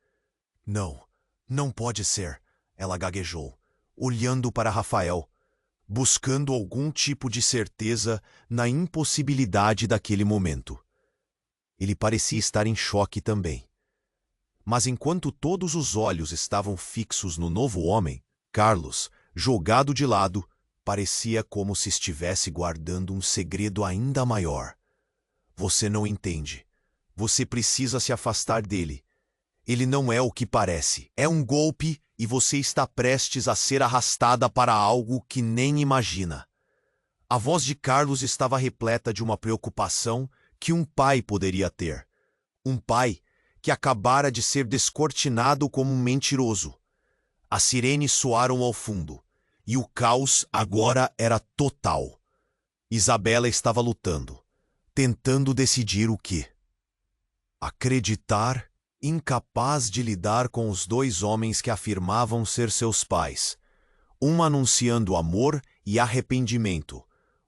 Não, não pode ser, ela gaguejou, olhando para Rafael, buscando algum tipo de certeza na impossibilidade daquele momento. Ele parecia estar em choque também. Mas enquanto todos os olhos estavam fixos no novo homem, Carlos, jogado de lado, parecia como se estivesse guardando um segredo ainda maior. Você não entende. Você precisa se afastar dele. Ele não é o que parece. É um golpe e você está prestes a ser arrastada para algo que nem imagina. A voz de Carlos estava repleta de uma preocupação que um pai poderia ter. Um pai que acabara de ser descortinado como um mentiroso. As sirenes soaram ao fundo, e o caos agora era total. Isabela estava lutando, tentando decidir o que. Acreditar, incapaz de lidar com os dois homens que afirmavam ser seus pais, um anunciando amor e arrependimento,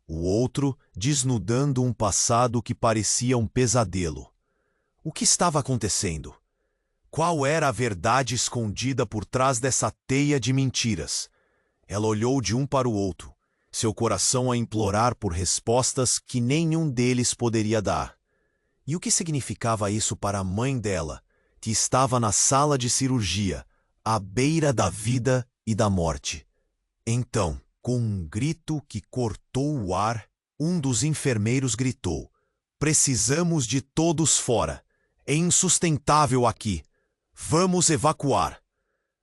o outro desnudando um passado que parecia um pesadelo. O que estava acontecendo? Qual era a verdade escondida por trás dessa teia de mentiras? Ela olhou de um para o outro, seu coração a implorar por respostas que nenhum deles poderia dar. E o que significava isso para a mãe dela, que estava na sala de cirurgia, à beira da vida e da morte? Então, com um grito que cortou o ar, um dos enfermeiros gritou: "Precisamos de todos fora! É insustentável aqui! Vamos evacuar!"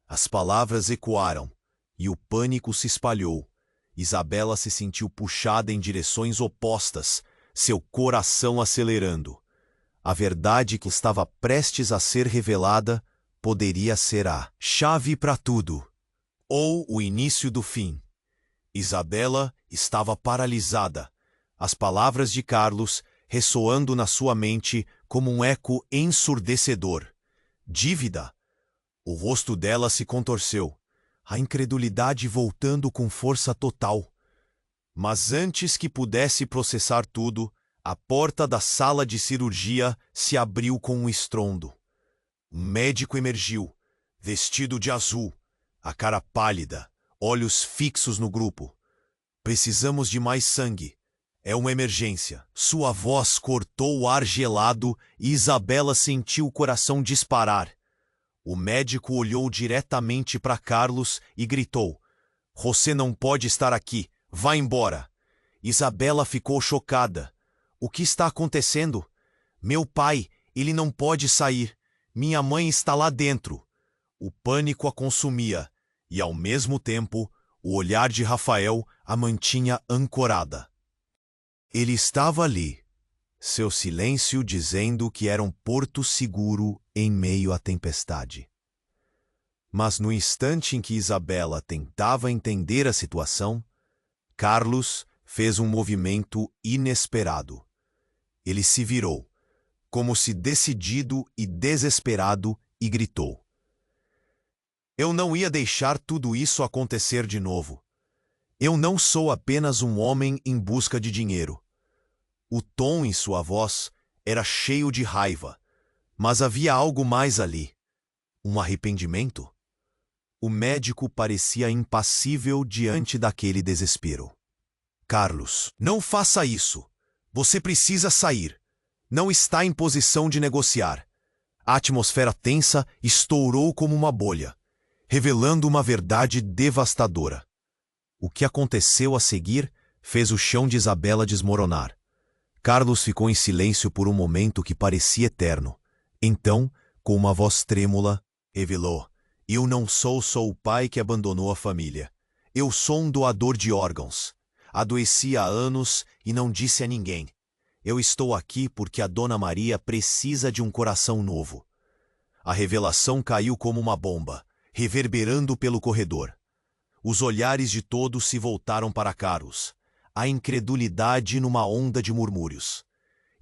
As palavras ecoaram, e o pânico se espalhou. Isabela se sentiu puxada em direções opostas, seu coração acelerando. A verdade que estava prestes a ser revelada poderia ser a chave para tudo, ou o início do fim. Isabela estava paralisada, as palavras de Carlos ressoando na sua mente como um eco ensurdecedor. Dívida? O rosto dela se contorceu, a incredulidade voltando com força total. Mas antes que pudesse processar tudo, a porta da sala de cirurgia se abriu com um estrondo. Um médico emergiu, vestido de azul, a cara pálida, olhos fixos no grupo. "Precisamos de mais sangue. É uma emergência." Sua voz cortou o ar gelado e Isabela sentiu o coração disparar. O médico olhou diretamente para Carlos e gritou: "Você não pode estar aqui. Vá embora." Isabela ficou chocada. "O que está acontecendo? Meu pai, ele não pode sair. Minha mãe está lá dentro." O pânico a consumia e, ao mesmo tempo, o olhar de Rafael a mantinha ancorada. Ele estava ali, seu silêncio dizendo que era um porto seguro em meio à tempestade. Mas no instante em que Isabela tentava entender a situação, Carlos fez um movimento inesperado. Ele se virou, como se decidido e desesperado, e gritou: "Eu não ia deixar tudo isso acontecer de novo. Eu não sou apenas um homem em busca de dinheiro." O tom em sua voz era cheio de raiva, mas havia algo mais ali. Um arrependimento? O médico parecia impassível diante daquele desespero. "Carlos, não faça isso. Você precisa sair. Não está em posição de negociar." A atmosfera tensa estourou como uma bolha, revelando uma verdade devastadora. O que aconteceu a seguir fez o chão de Isabela desmoronar. Carlos ficou em silêncio por um momento que parecia eterno. Então, com uma voz trêmula, revelou: "Eu não sou só o pai que abandonou a família. Eu sou um doador de órgãos. Adoeci há anos e não disse a ninguém. Eu estou aqui porque a Dona Maria precisa de um coração novo." A revelação caiu como uma bomba, reverberando pelo corredor. Os olhares de todos se voltaram para Carlos, a incredulidade numa onda de murmúrios.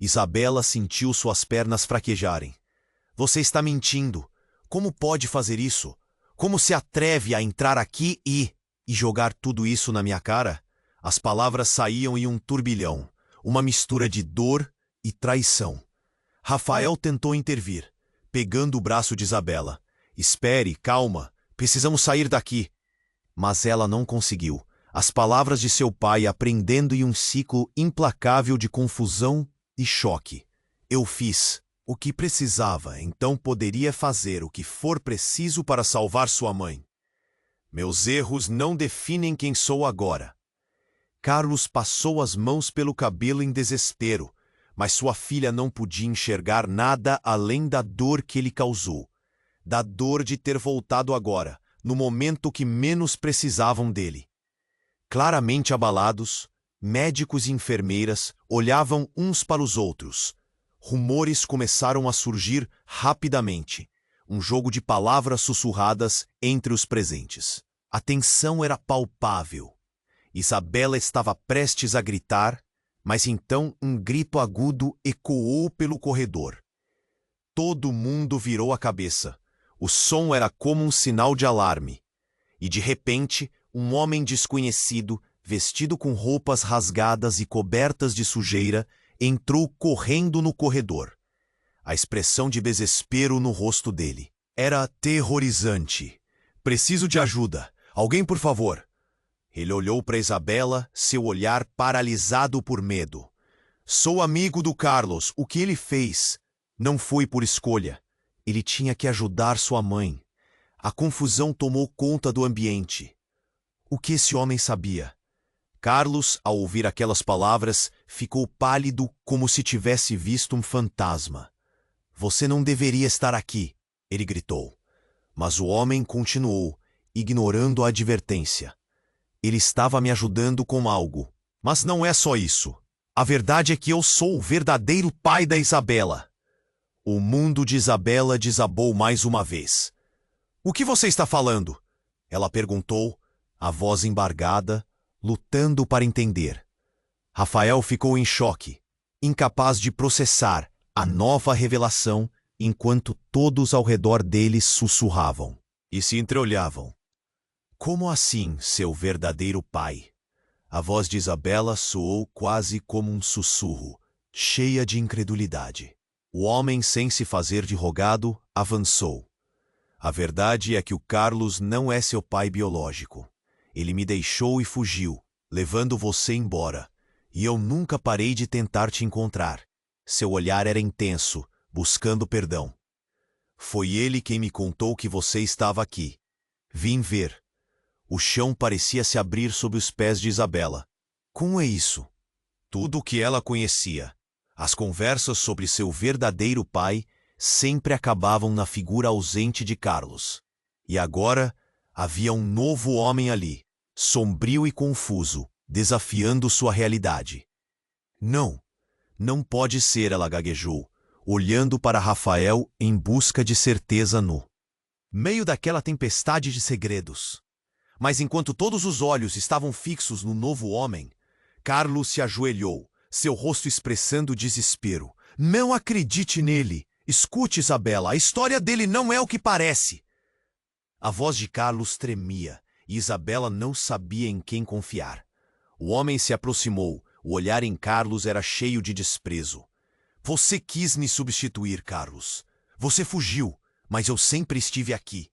Isabela sentiu suas pernas fraquejarem. Você está mentindo. Como pode fazer isso? Como se atreve a entrar aqui e jogar tudo isso na minha cara? As palavras saíam em um turbilhão, uma mistura de dor e traição. Rafael tentou intervir, pegando o braço de Isabela. Espere, calma, precisamos sair daqui. Mas ela não conseguiu. As palavras de seu pai aprendendo em um ciclo implacável de confusão e choque. Eu fiz o que precisava, então poderia fazer o que for preciso para salvar sua mãe. Meus erros não definem quem sou agora. Carlos passou as mãos pelo cabelo em desespero, mas sua filha não podia enxergar nada além da dor que ele causou. Da dor de ter voltado agora, no momento que menos precisavam dele. Claramente abalados, médicos e enfermeiras olhavam uns para os outros. Rumores começaram a surgir rapidamente. Um jogo de palavras sussurradas entre os presentes. A tensão era palpável. Isabela estava prestes a gritar, mas então um grito agudo ecoou pelo corredor. Todo mundo virou a cabeça. O som era como um sinal de alarme. E de repente, um homem desconhecido, vestido com roupas rasgadas e cobertas de sujeira, entrou correndo no corredor. A expressão de desespero no rosto dele era aterrorizante. Preciso de ajuda. Alguém, por favor. Ele olhou para Isabela, seu olhar paralisado por medo. Sou amigo do Carlos. O que ele fez não foi por escolha. Ele tinha que ajudar sua mãe. A confusão tomou conta do ambiente. O que esse homem sabia? Carlos, ao ouvir aquelas palavras, ficou pálido como se tivesse visto um fantasma. Você não deveria estar aqui, ele gritou. Mas o homem continuou, ignorando a advertência. Ele estava me ajudando com algo. Mas não é só isso. A verdade é que eu sou o verdadeiro pai da Isabela. O mundo de Isabela desabou mais uma vez. O que você está falando? Ela perguntou, a voz embargada, lutando para entender. Rafael ficou em choque, incapaz de processar a nova revelação, enquanto todos ao redor dele sussurravam e se entreolhavam. Como assim, seu verdadeiro pai? A voz de Isabela soou quase como um sussurro, cheia de incredulidade. O homem, sem se fazer de rogado, avançou. A verdade é que o Carlos não é seu pai biológico. Ele me deixou e fugiu, levando você embora. E eu nunca parei de tentar te encontrar. Seu olhar era intenso, buscando perdão. Foi ele quem me contou que você estava aqui. Vim ver. O chão parecia se abrir sob os pés de Isabela. Como é isso? Tudo o que ela conhecia. As conversas sobre seu verdadeiro pai sempre acabavam na figura ausente de Carlos. E agora havia um novo homem ali, sombrio e confuso, desafiando sua realidade. Não, não pode ser, ela gaguejou, olhando para Rafael em busca de certeza no meio daquela tempestade de segredos. Mas enquanto todos os olhos estavam fixos no novo homem, Carlos se ajoelhou, seu rosto expressando desespero. Não acredite nele! Escute, Isabela, a história dele não é o que parece. A voz de Carlos tremia, e Isabela não sabia em quem confiar. O homem se aproximou, o olhar em Carlos era cheio de desprezo. Você quis me substituir, Carlos. Você fugiu, mas eu sempre estive aqui.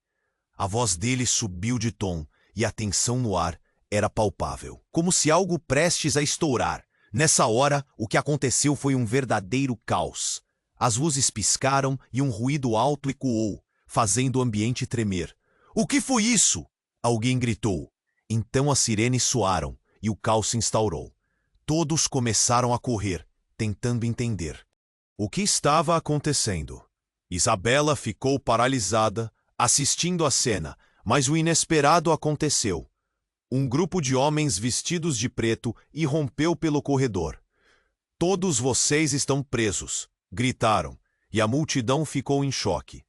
A voz dele subiu de tom, e a tensão no ar era palpável, como se algo prestes a estourar. Nessa hora, o que aconteceu foi um verdadeiro caos. As luzes piscaram e um ruído alto ecoou, fazendo o ambiente tremer. O que foi isso? Alguém gritou. Então as sirenes soaram e o caos se instaurou. Todos começaram a correr, tentando entender o que estava acontecendo. Isabela ficou paralisada, assistindo à cena, mas o inesperado aconteceu. Um grupo de homens vestidos de preto irrompeu pelo corredor. Todos vocês estão presos, gritaram, e a multidão ficou em choque.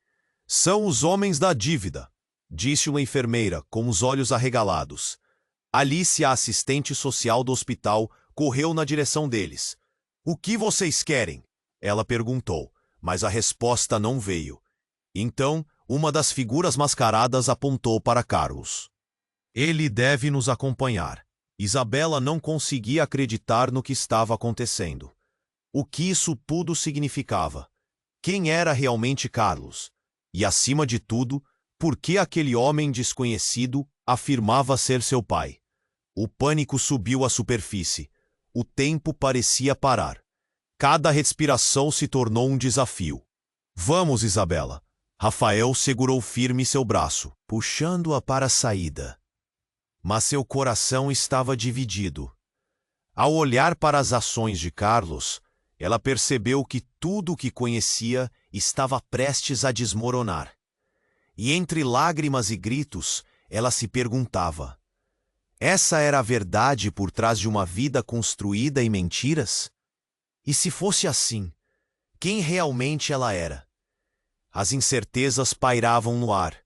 São os homens da dívida, disse uma enfermeira com os olhos arregalados. Alice, a assistente social do hospital, correu na direção deles. O que vocês querem? Ela perguntou, mas a resposta não veio. Então, uma das figuras mascaradas apontou para Carlos. Ele deve nos acompanhar. Isabela não conseguia acreditar no que estava acontecendo. O que isso tudo significava? Quem era realmente Carlos? E, acima de tudo, por que aquele homem desconhecido afirmava ser seu pai? O pânico subiu à superfície. O tempo parecia parar. Cada respiração se tornou um desafio. Vamos, Isabela. Rafael segurou firme seu braço, puxando-a para a saída. Mas seu coração estava dividido. Ao olhar para as ações de Carlos, ela percebeu que tudo o que conhecia estava prestes a desmoronar. E entre lágrimas e gritos, ela se perguntava: essa era a verdade por trás de uma vida construída em mentiras? E se fosse assim, quem realmente ela era? As incertezas pairavam no ar,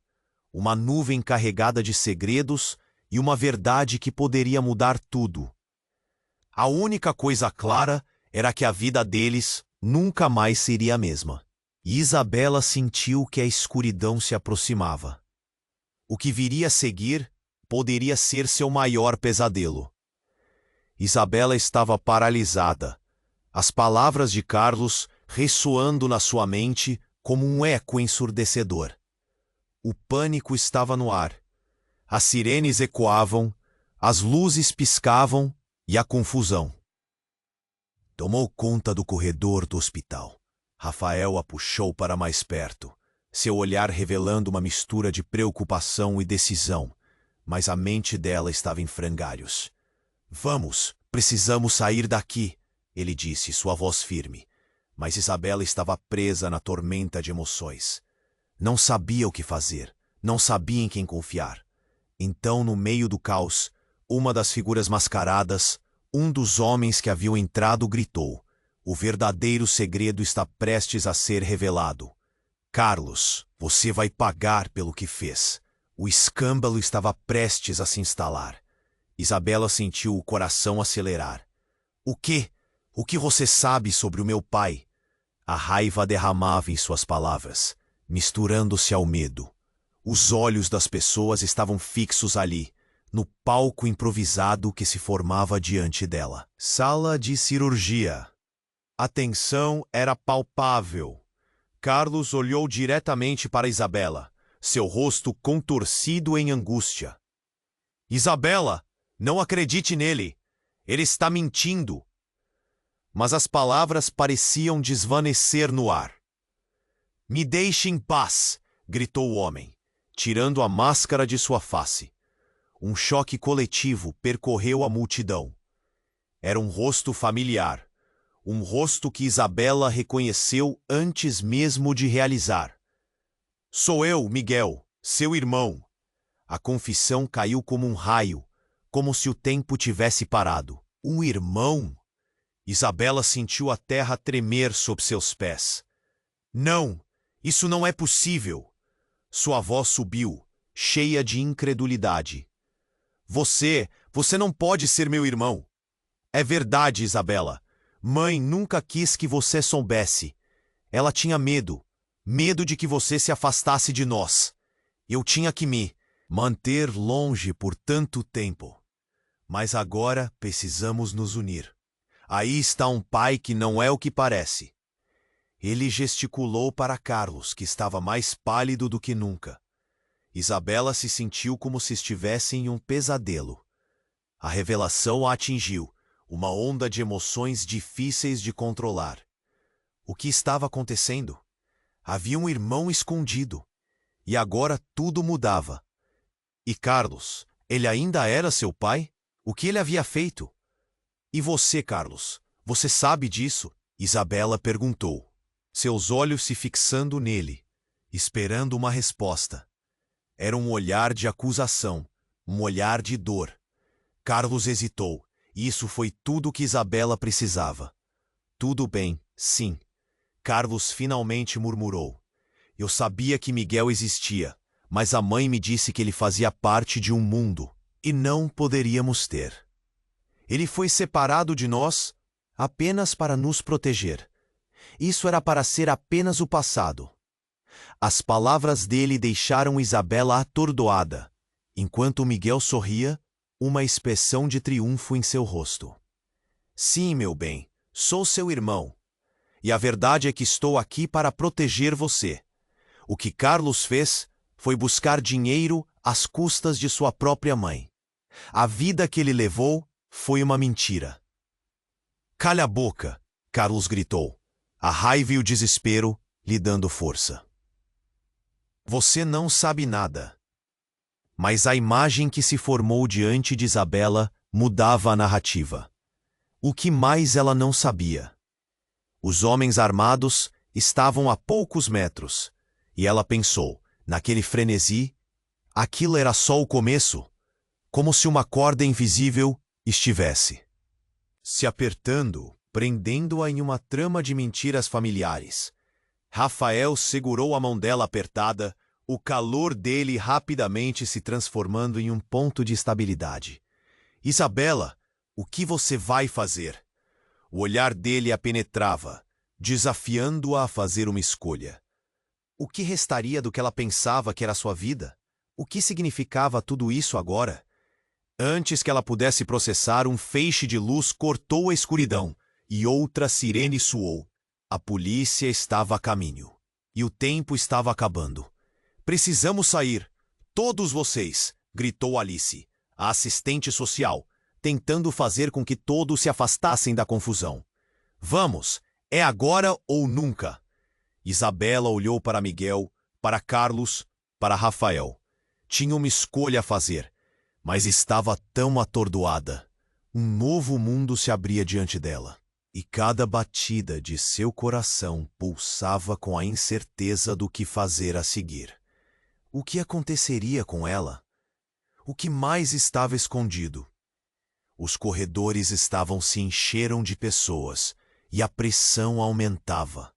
uma nuvem carregada de segredos e uma verdade que poderia mudar tudo. A única coisa clara era que a vida deles nunca mais seria a mesma. E Isabela sentiu que a escuridão se aproximava. O que viria a seguir poderia ser seu maior pesadelo. Isabela estava paralisada, as palavras de Carlos ressoando na sua mente como um eco ensurdecedor. O pânico estava no ar. As sirenes ecoavam, as luzes piscavam e a confusão tomou conta do corredor do hospital. Rafael a puxou para mais perto, seu olhar revelando uma mistura de preocupação e decisão, mas a mente dela estava em frangalhos. Vamos, precisamos sair daqui, ele disse, sua voz firme. Mas Isabela estava presa na tormenta de emoções. Não sabia o que fazer, não sabia em quem confiar. Então, no meio do caos, uma das figuras mascaradas, um dos homens que haviam entrado, gritou: o verdadeiro segredo está prestes a ser revelado. Carlos, você vai pagar pelo que fez. O escândalo estava prestes a se instalar. Isabela sentiu o coração acelerar. O quê? O que você sabe sobre o meu pai? A raiva derramava em suas palavras, misturando-se ao medo. Os olhos das pessoas estavam fixos ali, no palco improvisado que se formava diante dela. Sala de cirurgia. A tensão era palpável. Carlos olhou diretamente para Isabela, seu rosto contorcido em angústia. Isabela, não acredite nele. Ele está mentindo. Mas as palavras pareciam desvanecer no ar. Me deixe em paz, gritou o homem, tirando a máscara de sua face. Um choque coletivo percorreu a multidão. Era um rosto familiar, um rosto que Isabela reconheceu antes mesmo de realizar. Sou eu, Miguel, seu irmão. A confissão caiu como um raio, como se o tempo tivesse parado. Um irmão? Isabela sentiu a terra tremer sob seus pés. Não, isso não é possível. Sua voz subiu, cheia de incredulidade. Você não pode ser meu irmão. É verdade, Isabela. Mãe nunca quis que você soubesse. Ela tinha medo de que você se afastasse de nós. Eu tinha que me manter longe por tanto tempo. Mas agora precisamos nos unir. Aí está um pai que não é o que parece. Ele gesticulou para Carlos, que estava mais pálido do que nunca. Isabela se sentiu como se estivesse em um pesadelo. A revelação a atingiu, uma onda de emoções difíceis de controlar. O que estava acontecendo? Havia um irmão escondido. E agora tudo mudava. E Carlos, ele ainda era seu pai? O que ele havia feito? E você, Carlos, você sabe disso? Isabela perguntou, seus olhos se fixando nele, esperando uma resposta. Era um olhar de acusação, um olhar de dor. Carlos hesitou, e isso foi tudo o que Isabela precisava. Tudo bem, sim. Carlos finalmente murmurou. Eu sabia que Miguel existia, mas a mãe me disse que ele fazia parte de um mundo, e não poderíamos ter. Ele foi separado de nós apenas para nos proteger. Isso era para ser apenas o passado. As palavras dele deixaram Isabela atordoada, enquanto Miguel sorria, uma expressão de triunfo em seu rosto. Sim, meu bem, sou seu irmão. E a verdade é que estou aqui para proteger você. O que Carlos fez foi buscar dinheiro às custas de sua própria mãe. A vida que ele levou foi uma mentira. Calha a boca, Carlos gritou, a raiva e o desespero lhe dando força. Você não sabe nada. Mas a imagem que se formou diante de Isabela mudava a narrativa. O que mais ela não sabia? Os homens armados estavam a poucos metros, e ela pensou, naquele frenesi, aquilo era só o começo, como se uma corda invisível estivesse se apertando, prendendo-a em uma trama de mentiras familiares. Rafael segurou a mão dela apertada, o calor dele rapidamente se transformando em um ponto de estabilidade. Isabela, o que você vai fazer? O olhar dele a penetrava, desafiando-a a fazer uma escolha. O que restaria do que ela pensava que era sua vida? O que significava tudo isso agora? Antes que ela pudesse processar, um feixe de luz cortou a escuridão e outra sirene soou. A polícia estava a caminho. E o tempo estava acabando. Precisamos sair. Todos vocês, gritou Alice, a assistente social, tentando fazer com que todos se afastassem da confusão. Vamos, é agora ou nunca. Isabela olhou para Miguel, para Carlos, para Rafael. Tinha uma escolha a fazer, mas estava tão atordoada. Um novo mundo se abria diante dela, e cada batida de seu coração pulsava com a incerteza do que fazer a seguir. O que aconteceria com ela? O que mais estava escondido? Os corredores se encheram de pessoas, e a pressão aumentava.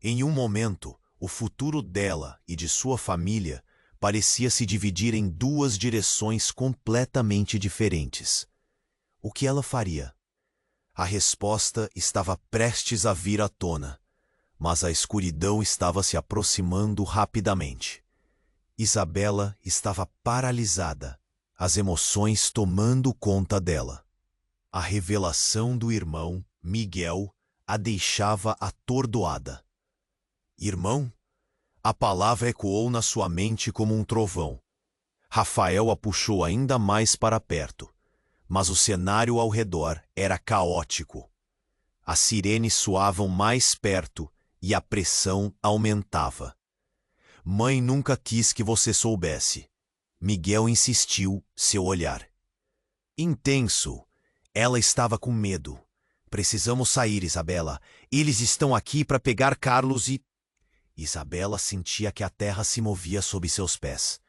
Em um momento, o futuro dela e de sua família parecia se dividir em duas direções completamente diferentes. O que ela faria? A resposta estava prestes a vir à tona, mas a escuridão estava se aproximando rapidamente. Isabela estava paralisada, as emoções tomando conta dela. A revelação do irmão, Miguel, a deixava atordoada. Irmão? A palavra ecoou na sua mente como um trovão. Rafael a puxou ainda mais para perto, mas o cenário ao redor era caótico. As sirenes soavam mais perto e a pressão aumentava. Mãe nunca quis que você soubesse. Miguel insistiu, seu olhar intenso. Ela estava com medo. Precisamos sair, Isabela. Eles estão aqui para pegar Carlos e... Isabela sentia que a terra se movia sob seus pés.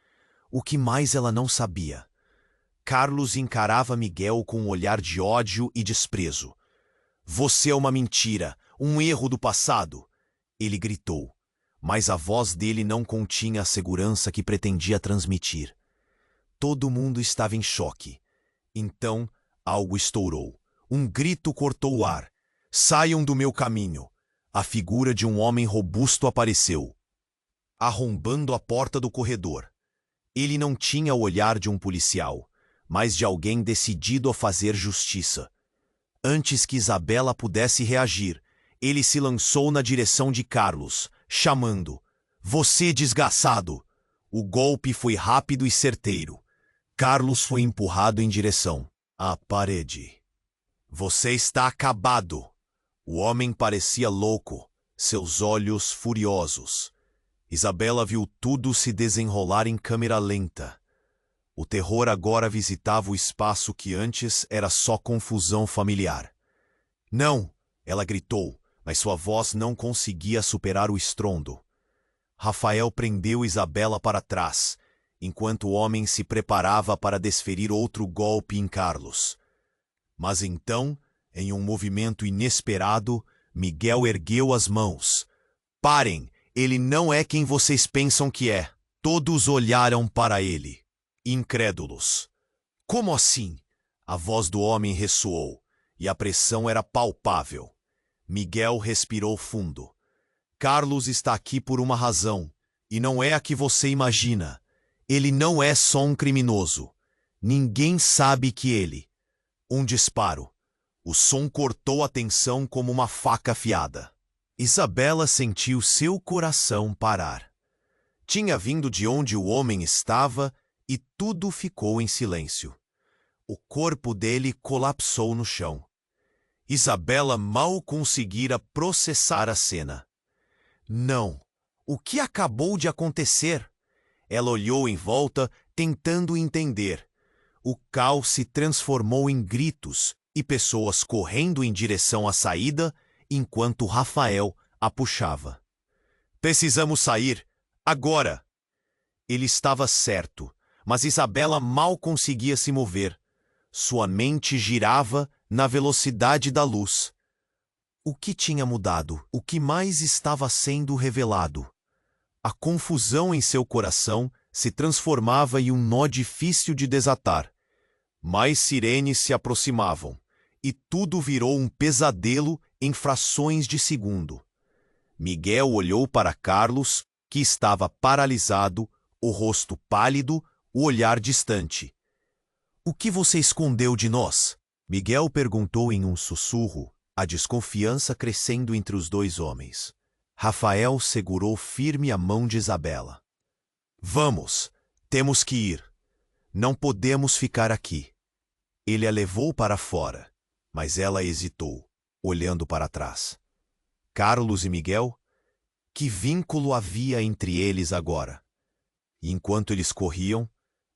O que mais ela não sabia? Carlos encarava Miguel com um olhar de ódio e desprezo. Você é uma mentira, um erro do passado, ele gritou, mas a voz dele não continha a segurança que pretendia transmitir. Todo mundo estava em choque. Então, algo estourou. Um grito cortou o ar. Saiam do meu caminho. A figura de um homem robusto apareceu, arrombando a porta do corredor. Ele não tinha o olhar de um policial, mas de alguém decidido a fazer justiça. Antes que Isabela pudesse reagir, ele se lançou na direção de Carlos, chamando: "Você desgraçado!" O golpe foi rápido e certeiro. Carlos foi empurrado em direção à parede. "Você está acabado!" O homem parecia louco, seus olhos furiosos. Isabela viu tudo se desenrolar em câmera lenta. O terror agora visitava o espaço que antes era só confusão familiar. "Não!" ela gritou, mas sua voz não conseguia superar o estrondo. Rafael prendeu Isabela para trás, enquanto o homem se preparava para desferir outro golpe em Carlos. Mas então, em um movimento inesperado, Miguel ergueu as mãos. "Parem! Ele não é quem vocês pensam que é." Todos olharam para ele, incrédulos. "Como assim?" A voz do homem ressoou, e a pressão era palpável. Miguel respirou fundo. Carlos está aqui por uma razão, e não é a que você imagina. Ele não é só um criminoso. Ninguém sabe que ele... Um disparo. O som cortou a tensão como uma faca afiada. Isabela sentiu seu coração parar. Tinha vindo de onde o homem estava e tudo ficou em silêncio. O corpo dele colapsou no chão. Isabela mal conseguira processar a cena. Não. O que acabou de acontecer? Ela olhou em volta, tentando entender. O caos se transformou em gritos e pessoas correndo em direção à saída, enquanto Rafael a puxava. Precisamos sair, agora! Ele estava certo, mas Isabela mal conseguia se mover. Sua mente girava na velocidade da luz. O que tinha mudado? O que mais estava sendo revelado? A confusão em seu coração se transformava em um nó difícil de desatar. Mais sirenes se aproximavam, e tudo virou um pesadelo em frações de segundo. Miguel olhou para Carlos, que estava paralisado, o rosto pálido, o olhar distante. "O que você escondeu de nós?" Miguel perguntou em um sussurro, a desconfiança crescendo entre os dois homens. Rafael segurou firme a mão de Isabela. "Vamos, temos que ir. Não podemos ficar aqui." Ele a levou para fora, mas ela hesitou, olhando para trás. Carlos e Miguel? Que vínculo havia entre eles agora? E enquanto eles corriam,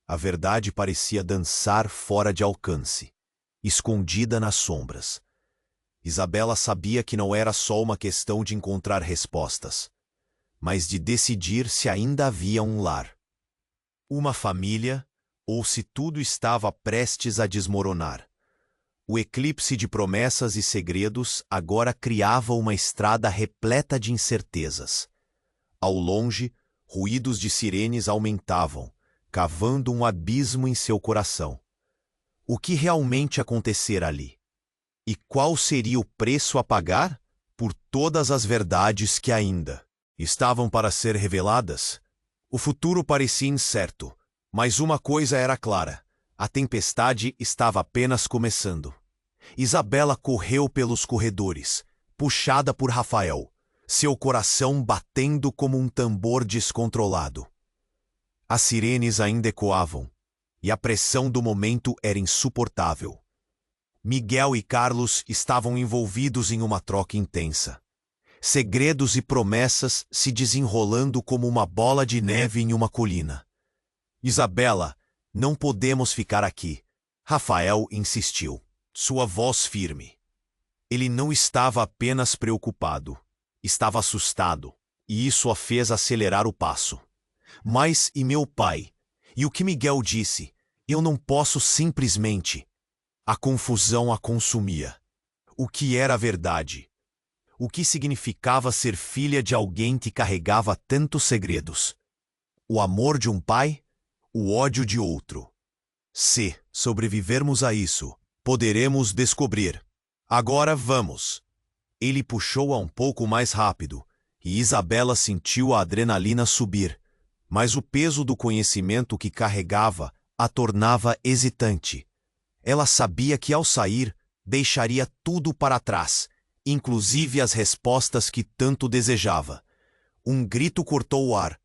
a verdade parecia dançar fora de alcance, escondida nas sombras. Isabela sabia que não era só uma questão de encontrar respostas, mas de decidir se ainda havia um lar. Uma família, ou se tudo estava prestes a desmoronar. O eclipse de promessas e segredos agora criava uma estrada repleta de incertezas. Ao longe, ruídos de sirenes aumentavam, cavando um abismo em seu coração. O que realmente acontecera ali? E qual seria o preço a pagar por todas as verdades que ainda estavam para ser reveladas? O futuro parecia incerto, mas uma coisa era clara: a tempestade estava apenas começando. Isabela correu pelos corredores, puxada por Rafael, seu coração batendo como um tambor descontrolado. As sirenes ainda ecoavam, e a pressão do momento era insuportável. Miguel e Carlos estavam envolvidos em uma troca intensa. Segredos e promessas se desenrolando como uma bola de neve em uma colina. "Isabela, não podemos ficar aqui." Rafael insistiu, sua voz firme. Ele não estava apenas preocupado, estava assustado, e isso a fez acelerar o passo. "Mas e meu pai? E o que Miguel disse? Eu não posso simplesmente..." A confusão a consumia. O que era a verdade? O que significava ser filha de alguém que carregava tantos segredos? O amor de um pai? O ódio de outro? Se sobrevivermos a isso, poderemos descobrir. Agora vamos. Ele puxou-a um pouco mais rápido, e Isabela sentiu a adrenalina subir, mas o peso do conhecimento que carregava a tornava hesitante. Ela sabia que ao sair, deixaria tudo para trás, inclusive as respostas que tanto desejava. Um grito cortou o ar.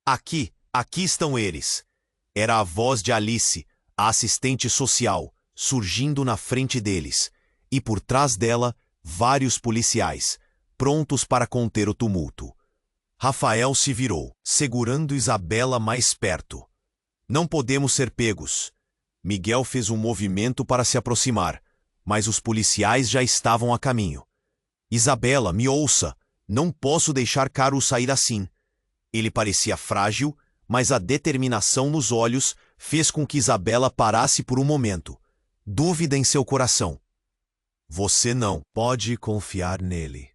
Aqui estão eles." Era a voz de Alice, a assistente social, surgindo na frente deles, e por trás dela, vários policiais, prontos para conter o tumulto. Rafael se virou, segurando Isabela mais perto. "Não podemos ser pegos." Miguel fez um movimento para se aproximar, mas os policiais já estavam a caminho. "Isabela, me ouça. Não posso deixar Carlos sair assim." Ele parecia frágil, mas a determinação nos olhos fez com que Isabela parasse por um momento. Dúvida em seu coração. "Você não pode confiar nele."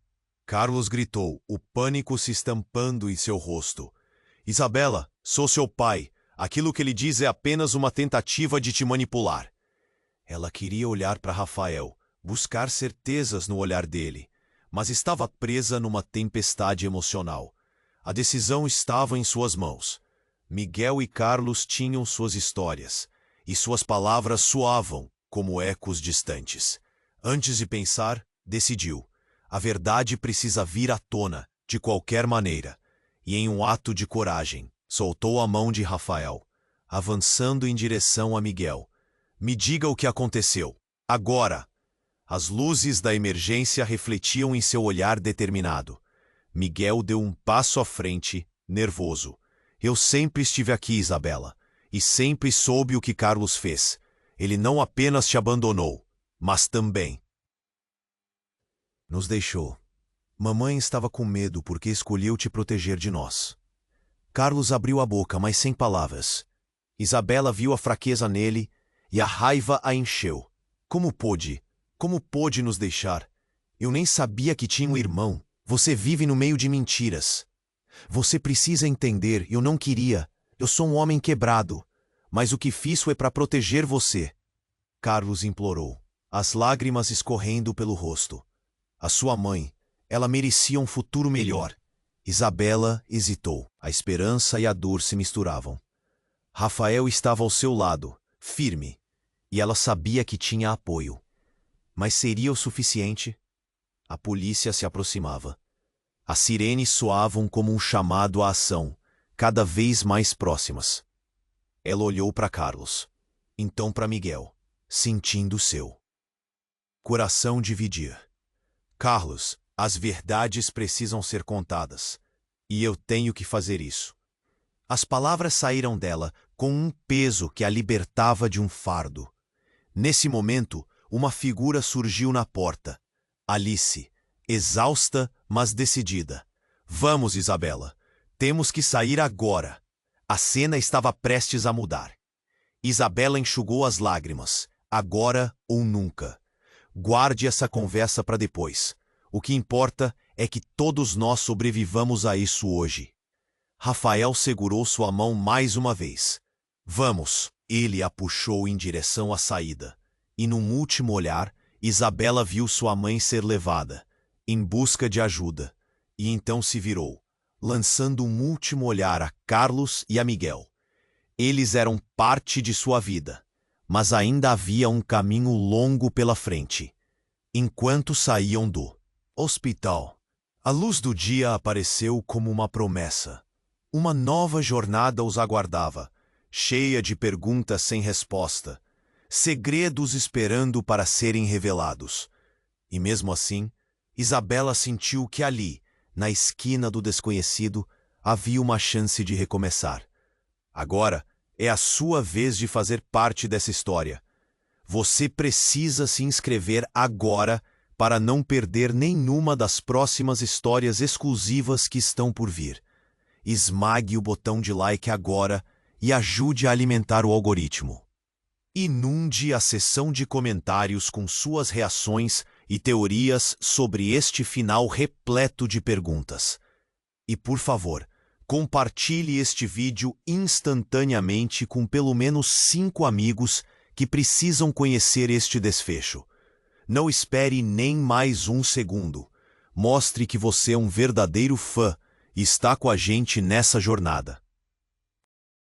Carlos gritou, o pânico se estampando em seu rosto. "Isabela, sou seu pai. Aquilo que ele diz é apenas uma tentativa de te manipular." Ela queria olhar para Rafael, buscar certezas no olhar dele, mas estava presa numa tempestade emocional. A decisão estava em suas mãos. Miguel e Carlos tinham suas histórias, e suas palavras soavam como ecos distantes. Antes de pensar, decidiu. A verdade precisa vir à tona, de qualquer maneira. E em um ato de coragem, soltou a mão de Rafael, avançando em direção a Miguel. Me diga o que aconteceu. Agora! As luzes da emergência refletiam em seu olhar determinado. Miguel deu um passo à frente, nervoso. Eu sempre estive aqui, Isabela, e sempre soube o que Carlos fez. Ele não apenas te abandonou, mas também nos deixou. Mamãe estava com medo porque escolheu te proteger de nós. Carlos abriu a boca, mas sem palavras. Isabela viu a fraqueza nele e a raiva a encheu. Como pôde? Como pôde nos deixar? Eu nem sabia que tinha um irmão. Você vive no meio de mentiras. Você precisa entender, eu não queria. Eu sou um homem quebrado. Mas o que fiz foi para proteger você. Carlos implorou, as lágrimas escorrendo pelo rosto. A sua mãe, ela merecia um futuro melhor. Isabela hesitou. A esperança e a dor se misturavam. Rafael estava ao seu lado, firme, e ela sabia que tinha apoio. Mas seria o suficiente? A polícia se aproximava. As sirenes soavam como um chamado à ação, cada vez mais próximas. Ela olhou para Carlos, então para Miguel, sentindo o seu coração dividir. Carlos, as verdades precisam ser contadas, e eu tenho que fazer isso. As palavras saíram dela com um peso que a libertava de um fardo. Nesse momento, uma figura surgiu na porta. Alice, exausta, mas decidida. Vamos, Isabela. Temos que sair agora. A cena estava prestes a mudar. Isabela enxugou as lágrimas. Agora ou nunca. Guarde essa conversa para depois. O que importa é que todos nós sobrevivamos a isso hoje. Rafael segurou sua mão mais uma vez. Vamos. Ele a puxou em direção à saída. E num último olhar, Isabela viu sua mãe ser levada, em busca de ajuda, e então se virou, lançando um último olhar a Carlos e a Miguel. Eles eram parte de sua vida, mas ainda havia um caminho longo pela frente. Enquanto saíam do hospital, a luz do dia apareceu como uma promessa. Uma nova jornada os aguardava, cheia de perguntas sem resposta, segredos esperando para serem revelados. E mesmo assim, Isabela sentiu que ali, na esquina do desconhecido, havia uma chance de recomeçar. Agora é a sua vez de fazer parte dessa história. Você precisa se inscrever agora para não perder nenhuma das próximas histórias exclusivas que estão por vir. Esmague o botão de like agora e ajude a alimentar o algoritmo. Inunde a seção de comentários com suas reações e teorias sobre este final repleto de perguntas. E por favor, compartilhe este vídeo instantaneamente com pelo menos 5 amigos que precisam conhecer este desfecho. Não espere nem mais um segundo. Mostre que você é um verdadeiro fã e está com a gente nessa jornada.